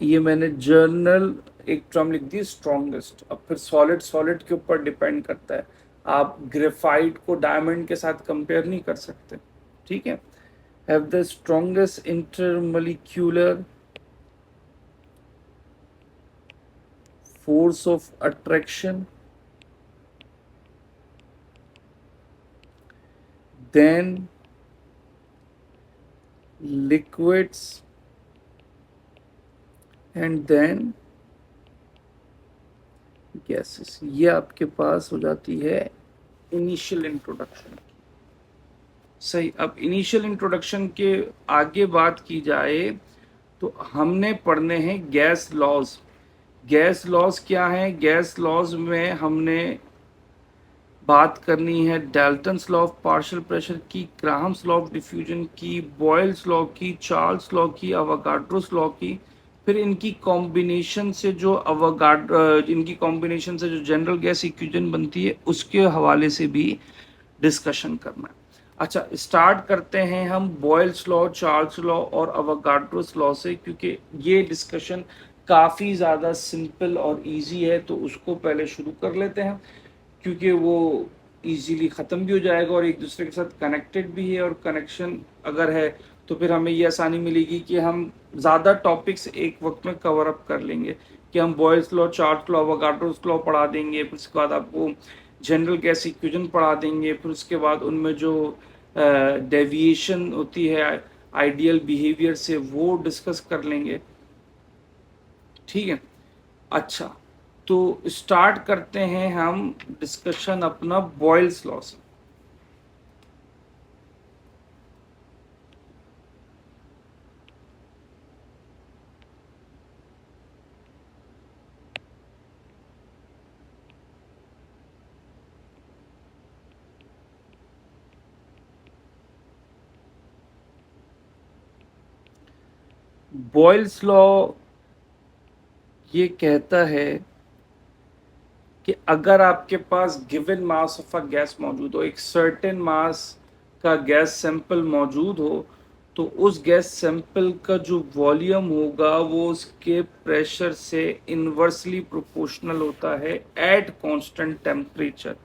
ये मैंने जर्नल एक टर्म लिख दी स्ट्रॉन्गेस्ट। अब फिर सॉलिड सॉलिड के ऊपर डिपेंड करता है, आप ग्रेफाइट को डायमंड के साथ कंपेयर नहीं कर सकते। ठीक है, have the strongest intermolecular force of attraction than liquids and then gases. ये आपके पास हो जाती है इनिशियल इंट्रोडक्शन। सही, अब इनिशियल इंट्रोडक्शन के आगे बात की जाए तो हमने पढ़ने हैं गैस लॉज। गैस लॉज क्या है, गैस लॉज में हमने बात करनी है Dalton's law of partial pressure की, ग्राहम्स लॉ ऑफ डिफ्यूजन की, बॉयल्स लॉ की, चार्ल्स लॉ की, अवोगाड्रोस लॉ की। फिर इनकी कॉम्बिनेशन से जो इनकी कॉम्बिनेशन से जो जनरल गैस इक्वेशन बनती है उसके हवाले से भी डिस्कशन करना है। अच्छा, स्टार्ट करते हैं हम बॉयल्स लॉ, चार्ल्स लॉ और अवोगाड्रोस लॉ से, क्योंकि ये डिस्कशन काफ़ी ज़्यादा सिंपल और इजी है, तो उसको पहले शुरू कर लेते हैं, क्योंकि वो इजीली ख़त्म भी हो जाएगा और एक दूसरे के साथ कनेक्टेड भी है। और कनेक्शन अगर है तो फिर हमें ये आसानी मिलेगी कि हम ज़्यादा टॉपिक्स एक वक्त में कवर अप कर लेंगे, कि हम Boyle's law, Charles law, Avogadro's law पढ़ा देंगे, फिर उसके बाद आपको जनरल गैस इक्वेशन पढ़ा देंगे, फिर उसके बाद उनमें जो डेविएशन होती है आइडियल बिहेवियर से वो डिस्कस कर लेंगे। ठीक है, अच्छा, तो स्टार्ट करते हैं हम डिस्कशन अपना बॉयल्स लॉ से। बॉयल्स लॉ ये कहता है कि अगर आपके पास given mass of a gas मौजूद हो, एक सर्टेन मास का गैस सैंपल मौजूद हो, तो उस गैस सैंपल का जो वॉल्यूम होगा वो उसके प्रेशर से इनवर्सली प्रोपोर्शनल होता है एट कांस्टेंट टेम्परेचर।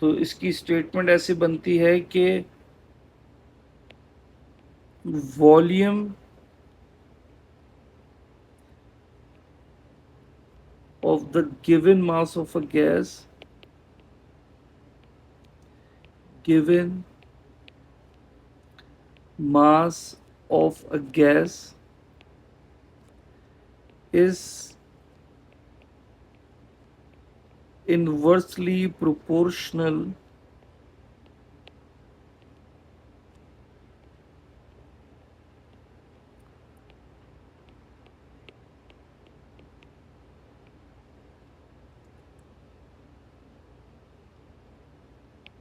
तो इसकी स्टेटमेंट ऐसी बनती है कि volume of the given mass of a gas, given mass of a gas is inversely proportional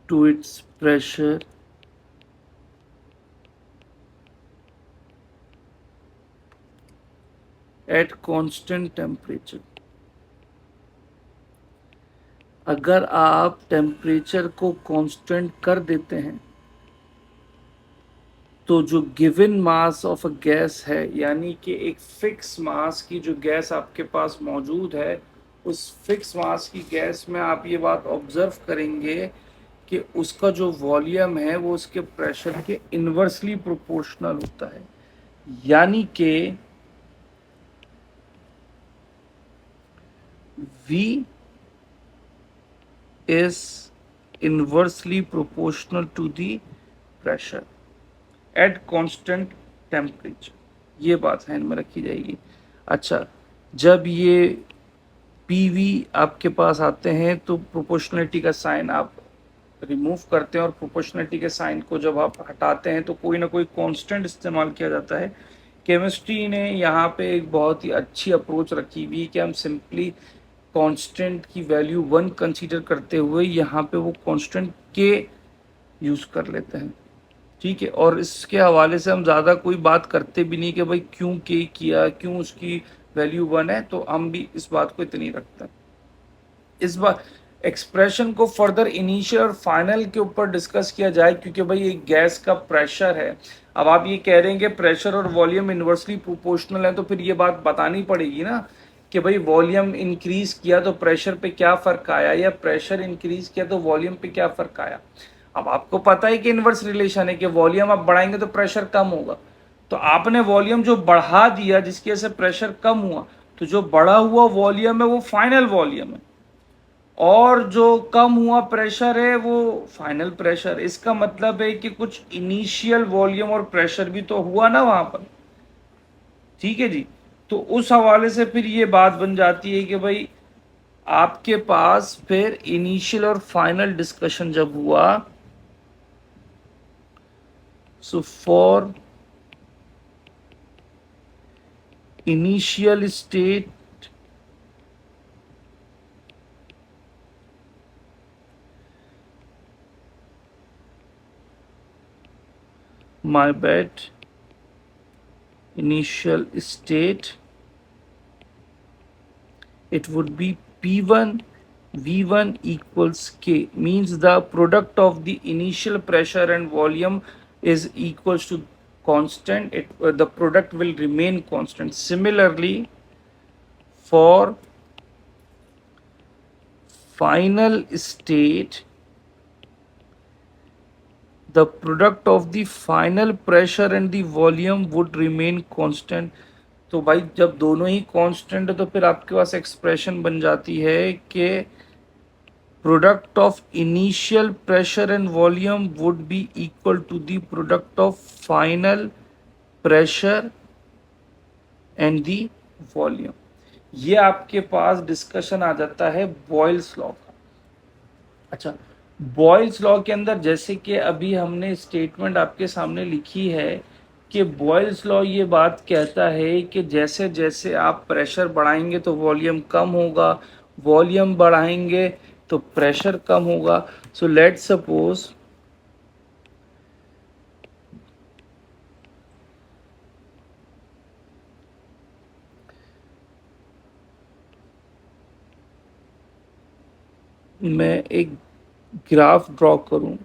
to its pressure at constant temperature। अगर आप टेम्परेचर को कांस्टेंट कर देते हैं तो जो given mass of a gas है, यानी कि एक फिक्स मास की जो गैस आपके पास मौजूद है, उस फिक्स मास की गैस में आप ये बात ऑब्जर्व करेंगे कि उसका जो वॉल्यूम है वो उसके प्रेशर के इनवर्सली प्रोपोर्शनल होता है। यानी कि V is inversely proportional to the pressure at constant temperature। ये बात ध्यान में रखी जाएगी। अच्छा, जब ये PV आपके पास आते हैं तो प्रोपोर्शनलिटी का साइन आप रिमूव करते हैं, और प्रोपोर्शनलिटी के साइन को जब आप हटाते हैं तो कोई ना कोई कांस्टेंट इस्तेमाल किया जाता है। केमिस्ट्री ने यहाँ पे एक बहुत ही अच्छी अप्रोच रखी हुई कि हम सिंपली कांस्टेंट की वैल्यू 1 कंसीडर करते हुए यहाँ पे वो कांस्टेंट के यूज कर लेते हैं। ठीक है, और इसके हवाले से हम ज़्यादा कोई बात करते भी नहीं कि भाई क्यों के किया, क्यों उसकी वैल्यू 1 है, तो हम भी इस बात को इतनी रखते हैं। इस बार एक्सप्रेशन को फर्दर इनिशियल और फाइनल के ऊपर डिस्कस किया जाए, क्योंकि भाई एक गैस का प्रेशर है। अब आप ये कह रहे हैं कि प्रेशर और वॉल्यूम इनवर्सली प्रोपोर्शनल है, तो फिर ये बात बतानी पड़ेगी ना कि भाई वॉल्यूम इंक्रीज किया तो प्रेशर पे क्या फर्क आया, या प्रेशर इंक्रीज किया तो वॉल्यूम पे क्या फर्क आया। अब आपको पता है कि इनवर्स रिलेशन है कि वॉल्यूम आप बढ़ाएंगे तो प्रेशर कम होगा, तो आपने वॉल्यूम जो बढ़ा दिया जिसकी वजह से प्रेशर कम हुआ, तो जो बढ़ा हुआ वॉल्यूम है वो फाइनल वॉल्यूम है, और जो कम हुआ प्रेशर है वो फाइनल प्रेशर। इसका मतलब है कि कुछ इनिशियल वॉल्यूम और प्रेशर भी तो हुआ ना वहां पर। ठीक है जी, तो उस हवाले से फिर ये बात बन जाती है कि भाई आपके पास फिर इनिशियल और फाइनल डिस्कशन जब हुआ, so for initial state my bad, initial state, it would be P1 V1 equals K, means the product of the initial pressure and volume is equals to constant. The product will remain constant. Similarly, for final state, the product of the final pressure and the volume would remain constant। तो भाई जब दोनों ही constant है तो फिर आपके पास expression बन जाती है कि product of initial pressure and volume would be equal to the product of final pressure and the volume. ये आपके पास डिस्कशन आ जाता है बॉयल्स लॉ का। अच्छा, बॉयल्स लॉ के अंदर जैसे कि अभी हमने स्टेटमेंट आपके सामने लिखी है कि बॉयल्स लॉ ये बात कहता है कि जैसे जैसे आप प्रेशर बढ़ाएंगे तो वॉल्यूम कम होगा, वॉल्यूम बढ़ाएंगे तो प्रेशर कम होगा। सो लेट सपोज मैं एक ग्राफ ड्रॉ करूं,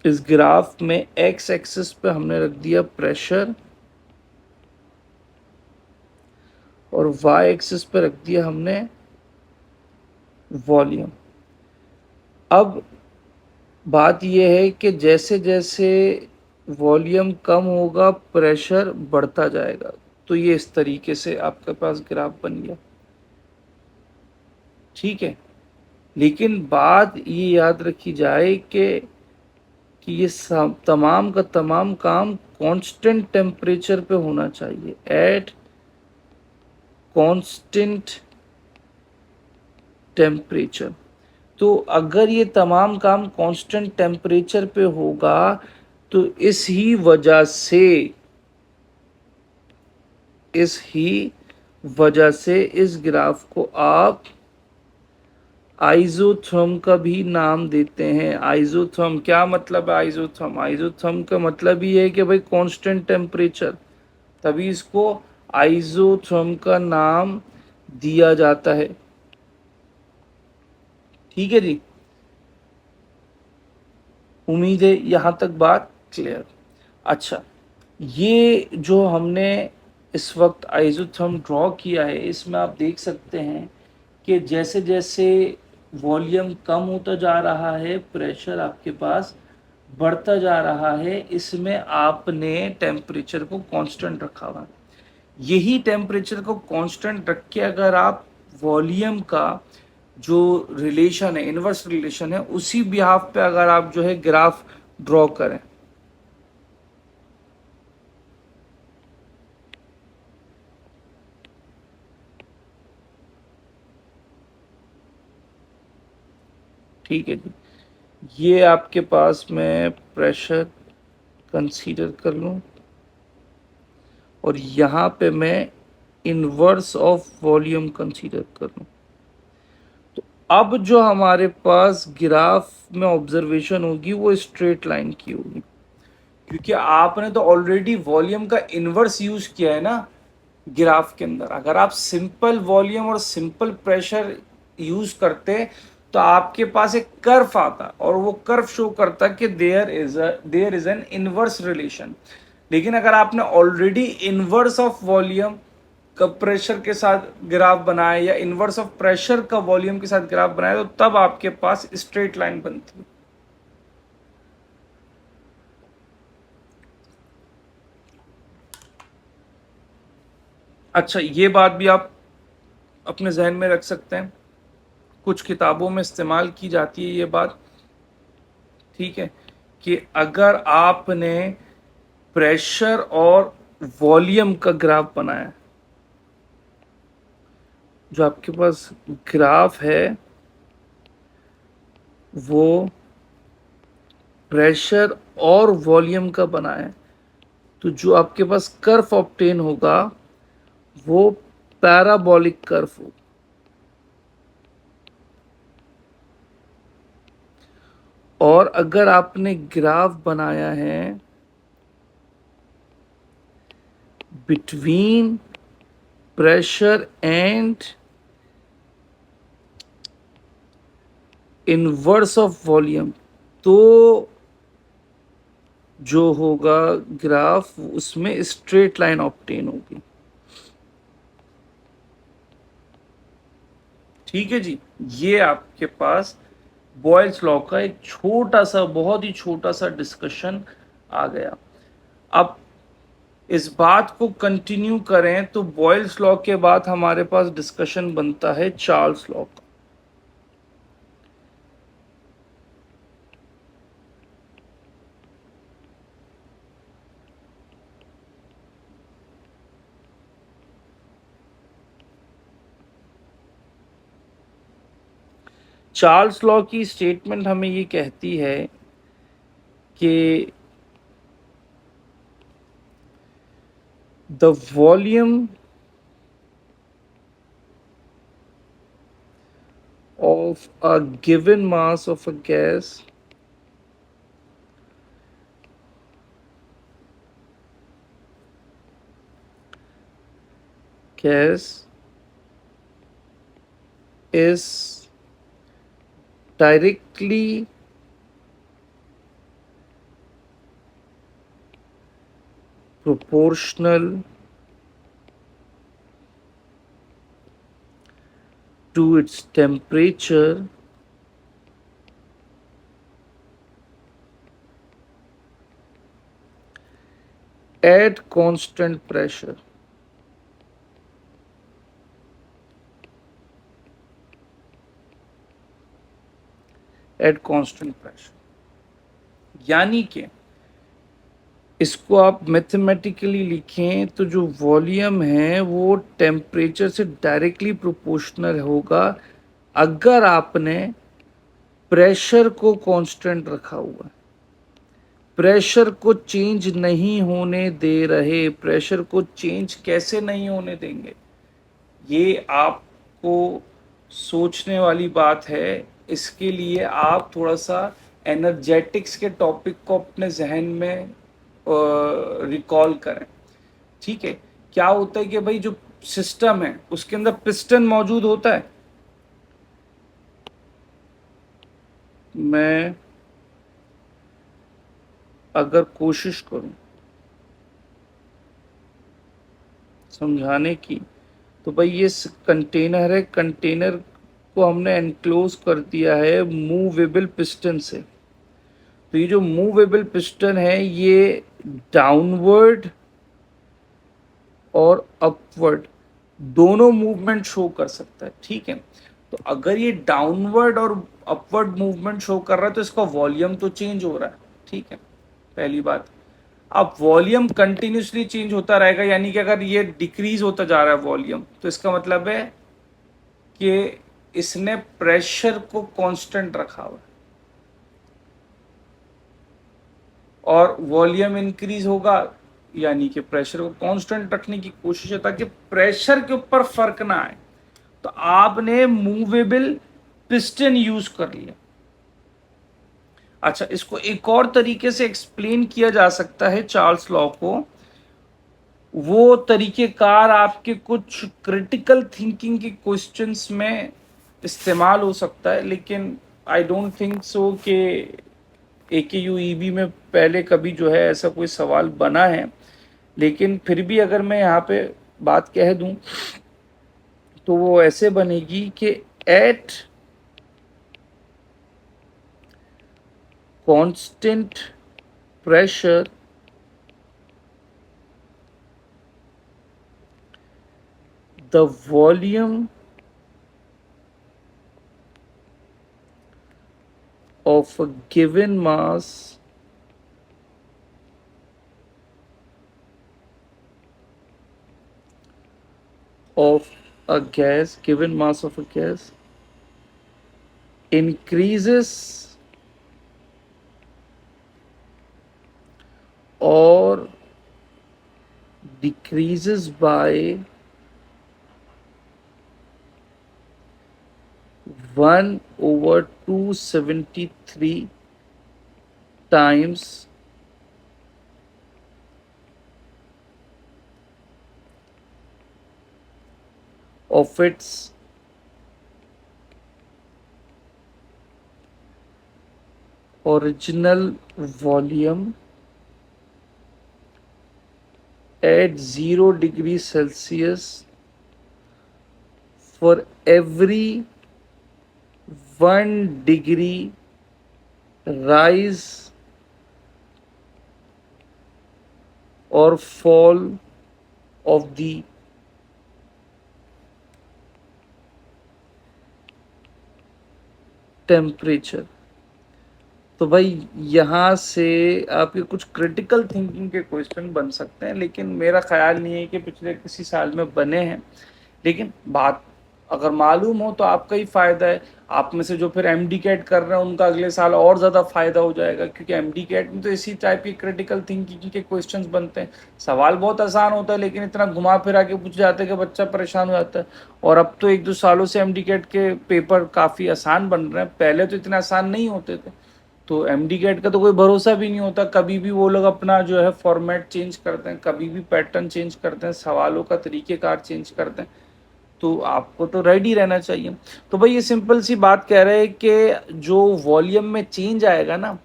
इस ग्राफ में एक्स एक्सिस पे हमने रख दिया प्रेशर और वाई एक्सिस पे रख दिया हमने वॉल्यूम। अब बात यह है कि जैसे जैसे वॉल्यूम कम होगा प्रेशर बढ़ता जाएगा। तो ये इस तरीके से आपके पास ग्राफ बन गया, ठीक है। लेकिन बात ये याद रखी जाए कि ये तमाम का तमाम काम कांस्टेंट टेम्परेचर पे होना चाहिए, एट कांस्टेंट टेम्परेचर। तो अगर ये तमाम काम कांस्टेंट टेम्परेचर पे होगा तो इस इस ग्राफ को आप आइजोथर्म का भी नाम देते हैं। आइजोथर्म क्या मतलब है? आइजोथर्म का मतलब ही है कि भाई कांस्टेंट टेम्परेचर, तभी इसको आइजोथर्म का नाम दिया जाता है, ठीक है जी। उम्मीद है यहां तक बात क्लियर। अच्छा, ये जो हमने इस वक्त आइसोथर्म ड्रॉ किया है, इसमें आप देख सकते हैं कि जैसे जैसे वॉल्यूम कम होता जा रहा है प्रेशर आपके पास बढ़ता जा रहा है। इसमें आपने टेम्परेचर को कांस्टेंट रखा हुआ है। यही टेम्परेचर को कांस्टेंट रख के अगर आप वॉल्यूम का जो रिलेशन है, इनवर्स रिलेशन है, उसी बिहाफ पे अगर आप जो है ग्राफ ड्रॉ करें, ठीक है जी। ये आपके पास मैं प्रेशर कंसीडर कर लूं और यहाँ पे मैं इनवर्स ऑफ वॉल्यूम कंसीडर कर लूं। तो अब जो हमारे पास ग्राफ में ऑब्जर्वेशन होगी वो स्ट्रेट लाइन की होगी, क्योंकि आपने तो ऑलरेडी वॉल्यूम का इनवर्स यूज किया है ना ग्राफ के अंदर। अगर आप सिंपल वॉल्यूम और सिंपल प्रेशर यूज करते तो आपके पास एक कर्व आता और वो कर्व शो करता कि there is an inverse relation. लेकिन अगर आपने ऑलरेडी इनवर्स ऑफ वॉल्यूम का प्रेशर के साथ ग्राफ बनाया या इनवर्स ऑफ प्रेशर का वॉल्यूम के साथ ग्राफ बनाया, तो तब आपके पास स्ट्रेट लाइन बनती है। अच्छा, ये बात भी आप अपने जहन में रख सकते हैं, कुछ किताबों में इस्तेमाल की जाती है ये बात, ठीक है, कि अगर आपने प्रेशर और वॉल्यूम का ग्राफ बनाया, जो आपके पास ग्राफ है वो प्रेशर और वॉल्यूम का बनाया, तो जो आपके पास कर्व ऑब्टेन होगा वो पैराबोलिक कर्व होगा। और अगर आपने ग्राफ बनाया है between pressure and inverse of volume, तो जो होगा ग्राफ उसमें स्ट्रेट लाइन ऑब्टेन होगी, ठीक है जी। ये आपके पास बॉयल्स लॉ का एक छोटा सा, बहुत ही छोटा सा डिस्कशन आ गया। अब इस बात को कंटिन्यू करें तो बॉयल्स लॉ के बाद हमारे पास डिस्कशन बनता है चार्ल्स लॉ का। चार्ल्स लॉ की स्टेटमेंट हमें ये कहती है कि the volume of a given mass of a gas is directly proportional to its temperature at constant pressure. At constant pressure. यानी कि इसको आप मैथमेटिकली लिखें तो जो वॉल्यूम है वो टेम्परेचर से डायरेक्टली प्रोपोर्शनल होगा अगर आपने प्रेशर को कांस्टेंट रखा हुआ है, प्रेशर को चेंज नहीं होने दे रहे। प्रेशर को चेंज कैसे नहीं होने देंगे, ये आपको सोचने वाली बात है। इसके लिए आप थोड़ा सा एनर्जेटिक्स के टॉपिक को अपने जहन में रिकॉल करें। ठीक है, क्या होता है कि भाई जो सिस्टम है उसके अंदर पिस्टन मौजूद होता है। मैं अगर कोशिश करूं समझाने की तो भाई ये कंटेनर है, कंटेनर को हमने एनक्लोज कर दिया है मूवेबल पिस्टन से। तो ये जो मूवेबल पिस्टन है ये डाउनवर्ड और अपवर्ड दोनों मूवमेंट शो कर सकता है। ठीक है, तो अगर ये डाउनवर्ड और अपवर्ड मूवमेंट शो कर रहा है तो इसका वॉल्यूम तो चेंज हो रहा है। ठीक है, पहली बात। अब वॉल्यूम कंटिन्यूसली चेंज होता रहेगा, यानी कि अगर ये डिक्रीज होता जा रहा है वॉल्यूम तो इसका मतलब है कि इसने प्रेशर को कांस्टेंट रखा हुआ है और वॉल्यूम इंक्रीज होगा, यानी कि प्रेशर को कांस्टेंट रखने की कोशिश है ताकि प्रेशर के ऊपर फर्क ना आए। तो आपने मूवेबल पिस्टन यूज कर लिया। अच्छा, इसको एक और तरीके से एक्सप्लेन किया जा सकता है चार्ल्स लॉ को। वो तरीकेकार आपके कुछ क्रिटिकल थिंकिंग के क्वेश्चंस में इस्तेमाल हो सकता है, लेकिन आई डोंट थिंक सो कि AKU-EB में पहले कभी जो है ऐसा कोई सवाल बना है। लेकिन फिर भी अगर मैं यहाँ पे बात कह दूं तो वो ऐसे बनेगी कि eight constant pressure the volume of a given mass of a gas, given mass of a gas increases or decreases by 1/273 times of its original volume at 0 degrees Celsius for every 1 degree rise or fall of the temperature. तो भाई यहाँ से आपके कुछ critical thinking के question बन सकते हैं, लेकिन मेरा ख्याल नहीं है कि पिछले किसी साल में बने हैं। लेकिन बात अगर मालूम हो तो आपका ही फायदा है। आप में से जो फिर MD कैट कर रहे हैं उनका अगले साल और ज़्यादा फायदा हो जाएगा, क्योंकि MD कैट में तो इसी टाइप की क्रिटिकल थिंकिंग के क्वेश्चंस बनते हैं। सवाल बहुत आसान होता है लेकिन इतना घुमा फिरा के पूछ जाते हैं कि बच्चा परेशान हो जाता है। और अब तो 1-2 सालों से MD कैट के पेपर काफ़ी आसान बन रहे हैं, पहले तो इतने आसान नहीं होते थे। तो MD कैट का तो कोई भरोसा भी नहीं होता, कभी भी वो लोग अपना जो है फॉर्मेट चेंज करते हैं, कभी भी पैटर्न चेंज करते हैं, सवालों का तरीक़ेकार चेंज करते हैं। तो आपको तो रेडी रहना चाहिए। तो भाई ये सिंपल सी बात कह रहे हैं कि जो वॉल्यूम में चेंज आएगा ना,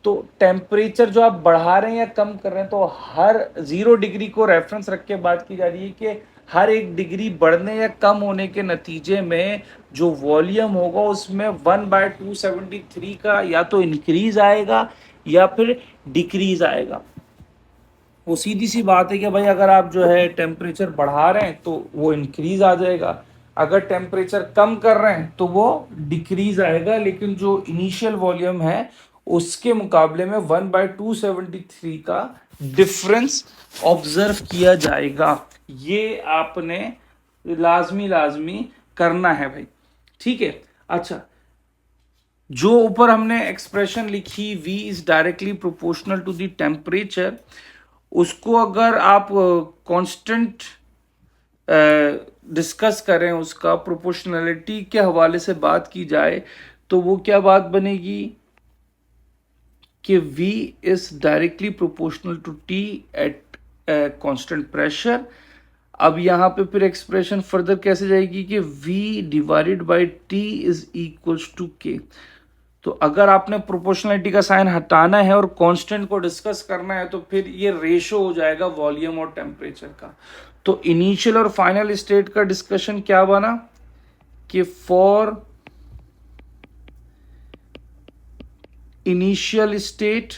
तो टेम्परेचर जो आप बढ़ा रहे हैं या कम कर रहे हैं, तो हर 0 डिग्री को रेफरेंस रख के बात की जा रही है कि हर 1 डिग्री बढ़ने या कम होने के नतीजे में जो वॉल्यूम होगा उसमें 1/273 का या तो इंक्रीज आएगा या फिर डिक्रीज आएगा। वो सीधी सी बात है कि भाई अगर आप जो है टेम्परेचर बढ़ा रहे हैं तो वो इंक्रीज आ जाएगा, अगर टेम्परेचर कम कर रहे हैं तो वो डिक्रीज आएगा। लेकिन जो इनिशियल वॉल्यूम है उसके मुकाबले में 1/273 का डिफरेंस ऑब्जर्व किया जाएगा। ये आपने लाजमी लाजमी करना है भाई, ठीक है। अच्छा, जो ऊपर हमने एक्सप्रेशन लिखी v is directly proportional to the temperature, उसको अगर आप कांस्टेंट डिस्कस करें, उसका प्रोपोर्शनलिटी के हवाले से बात की जाए, तो वो क्या बात बनेगी कि v is directly proportional to t at constant pressure. अब यहाँ पे फिर एक्सप्रेशन फर्दर कैसे जाएगी कि v divided by t is equals to k। तो अगर आपने प्रोपोर्शनलिटी का साइन हटाना है और कांस्टेंट को डिस्कस करना है, तो फिर ये रेशो हो जाएगा वॉल्यूम और टेम्परेचर का। तो इनिशियल और फाइनल स्टेट का डिस्कशन क्या बना कि for initial state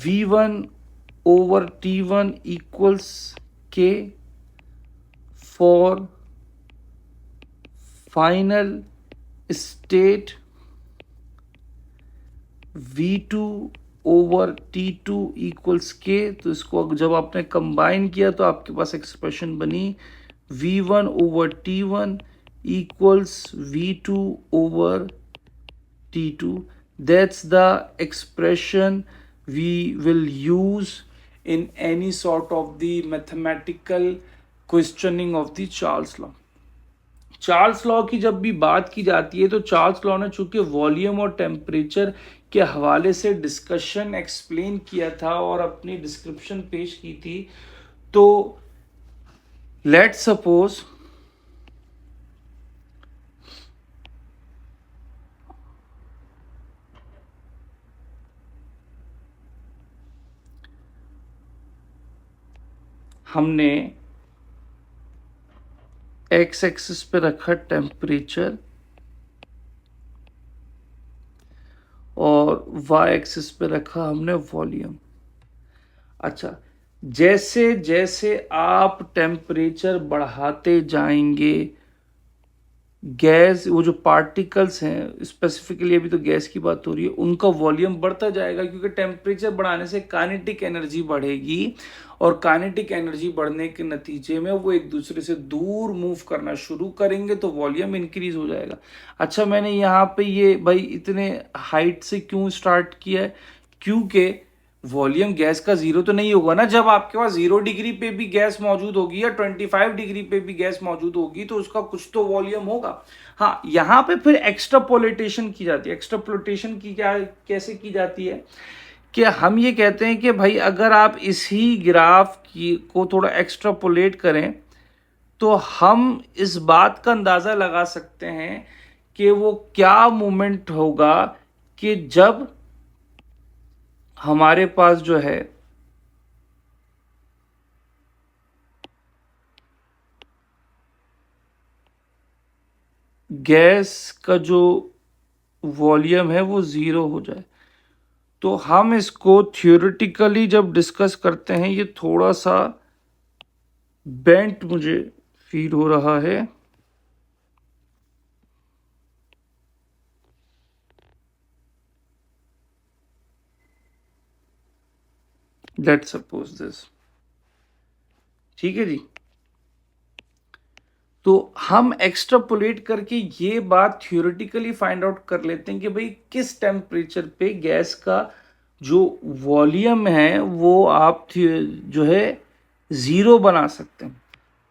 v1 over t1 equals k, for final state v2 over t2 equals k। तो इसको जब आपने कंबाइन किया तो आपके पास एक्सप्रेशन बनी v1 over t1 equals v2 over t2। That's the expression we will use in any sort of the mathematical questioning of the Charles law। Charles law की जब भी बात की जाती है तो चार्ल्स लॉ ने चूंकि वॉल्यूम और टेम्परेचर के हवाले से डिस्कशन एक्सप्लेन किया था और अपनी डिस्क्रिप्शन पेश की थी, तो लेट्स सपोज हमने एक्स एक्सिस पे रखा टेम्परेचर और वाई एक्सिस पे रखा हमने वॉल्यूम। अच्छा, जैसे जैसे आप टेम्परेचर बढ़ाते जाएंगे, गैस, वो जो पार्टिकल्स हैं, स्पेसिफिकली अभी तो गैस की बात हो रही है, उनका वॉल्यूम बढ़ता जाएगा, क्योंकि टेम्परेचर बढ़ाने से काइनेटिक एनर्जी बढ़ेगी और काइनेटिक एनर्जी बढ़ने के नतीजे में वो एक दूसरे से दूर मूव करना शुरू करेंगे, तो वॉल्यूम इंक्रीज हो जाएगा। अच्छा, मैंने यहाँ पे ये भाई इतने हाइट से क्यों स्टार्ट किया है, क्योंकि वॉल्यूम गैस का जीरो तो नहीं होगा ना। जब आपके पास 0 डिग्री पे भी गैस मौजूद होगी या 25 डिग्री पे भी गैस मौजूद होगी तो उसका कुछ तो वॉल्यूम होगा। हाँ, यहाँ पे फिर एक्स्ट्रापोलेटेशन की जाती है। एक्स्ट्रापोलेटेशन की क्या, कैसे की जाती है कि हम ये कहते हैं कि भाई अगर आप इसी ग्राफ की को थोड़ा एक्स्ट्रापोलेट करें तो हम इस बात का अंदाजा लगा सकते हैं कि वो क्या मोमेंट होगा कि जब हमारे पास जो है गैस का जो वॉल्यूम है वो 0 हो जाए। तो हम इसको थियोरेटिकली जब डिस्कस करते हैं, ये थोड़ा सा बेंट मुझे फील हो रहा है। लेट्स सपोज दिस, ठीक है जी। तो हम एक्स्ट्रापोलेट करके ये बात थियोरेटिकली फाइंड आउट कर लेते हैं कि भाई किस टेम्परेचर पे गैस का जो वॉल्यूम है वो आप जो है 0 बना सकते हैं।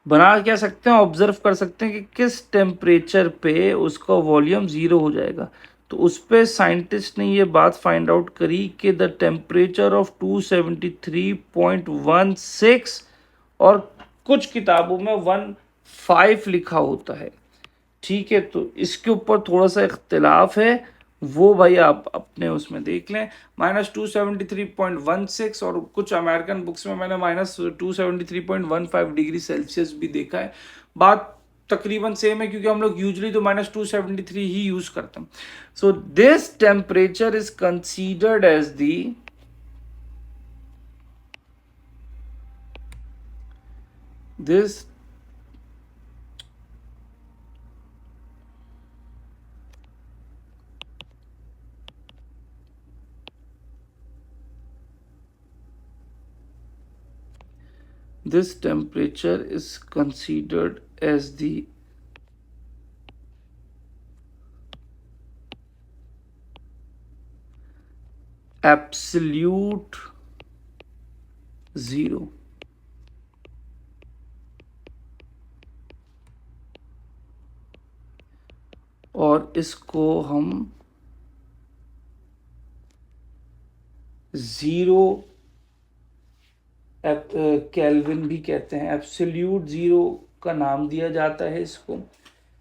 बना क्या सकते हैं, ऑब्जर्व कर सकते हैं कि किस टेम्परेचर पे उसका वॉल्यूम 0 हो जाएगा। तो उस पे साइंटिस्ट ने ये बात फाइंड आउट करी कि द टेम्परेचर ऑफ 273.16 और कुछ किताबों में 1.5 लिखा होता है, ठीक है। तो इसके ऊपर थोड़ा सा इख्तिलाफ है, वो भाई आप अपने उसमें देख लें। -273.16 और कुछ अमेरिकन बुक्स में मैंने -273.15 डिग्री सेल्सियस भी देखा है। बात तकरीबन सेम है, क्योंकि हम लोग यूजली तो -273 ही यूज करते हैं। So this temperature is considered as the this this temperature is considered as the absolute zero, और इसको हम जीरो केल्विन भी कहते हैं। एब्सोल्यूट जीरो का नाम दिया जाता है इसको।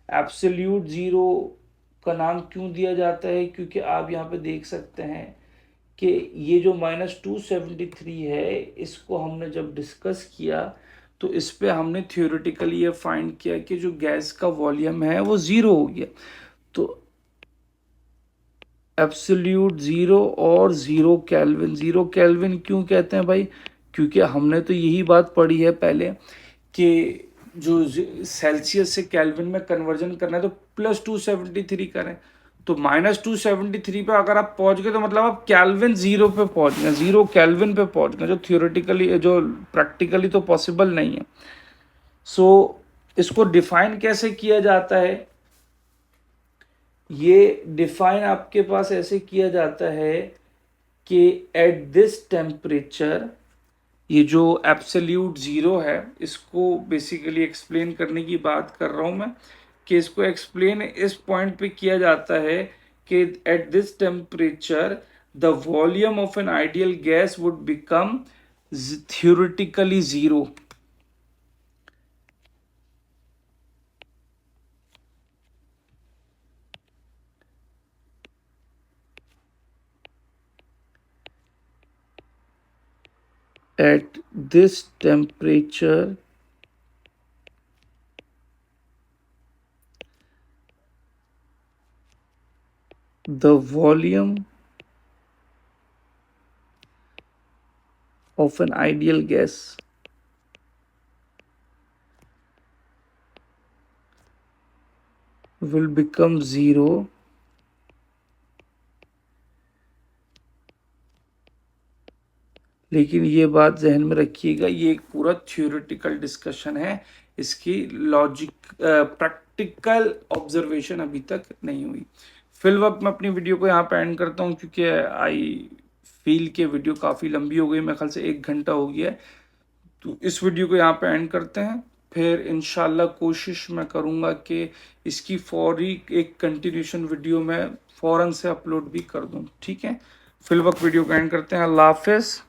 एब्सोल्यूट जीरो का नाम क्यों दिया जाता है? क्योंकि आप यहाँ पे देख सकते हैं कि ये जो -273 है, इसको हमने जब डिस्कस किया तो इस पे हमने थियोरेटिकली ये फाइंड किया कि जो गैस का वॉल्यूम है वो ज़ीरो हो गया। तो एब्सोल्यूट ज़ीरो और ज़ीरो केल्विन। ज़ीरो केल्विन क्यों कहते हैं भाई? क्योंकि हमने तो यही बात पढ़ी है पहले कि जो सेल्सियस से केल्विन में कन्वर्जन करना है तो +273 करें। तो -273 पे अगर आप पहुंच गए तो मतलब आप केल्विन जीरो पे पहुंच गए, जीरो केल्विन पे पहुंच गए, जो थियोरेटिकली, जो प्रैक्टिकली तो पॉसिबल नहीं है। सो इसको डिफाइन कैसे किया जाता है? ये डिफाइन आपके पास ऐसे किया जाता है कि एट दिस टेम्परेचर, ये जो एब्सोल्यूट ज़ीरो है, इसको बेसिकली एक्सप्लेन करने की बात कर रहा हूँ मैं, कि इसको एक्सप्लेन इस पॉइंट पे किया जाता है कि at this temperature the volume of an ideal gas would become theoretically zero. At this temperature, the volume of an ideal gas will become zero लेकिन ये बात जहन में रखिएगा, ये एक पूरा थियोरेटिकल डिस्कशन है, इसकी लॉजिक प्रैक्टिकल ऑब्जर्वेशन अभी तक नहीं हुई। फिल वक्त मैं अपनी वीडियो को यहाँ पे एंड करता हूँ, क्योंकि आई फील के वीडियो काफ़ी लंबी हो गई, मेरे ख्याल से 1 घंटा हो गया है। तो इस वीडियो को यहाँ पे एंड करते हैं, फिर इंशाल्लाह कोशिश मैं करूँगा कि इसकी फौरी एक कंटिन्यूशन वीडियो में फ़ौरन से अपलोड भी कर दूँ, ठीक है। फिल वक्त वीडियो को एंड करते हैं। अल्लाह हाफिज़।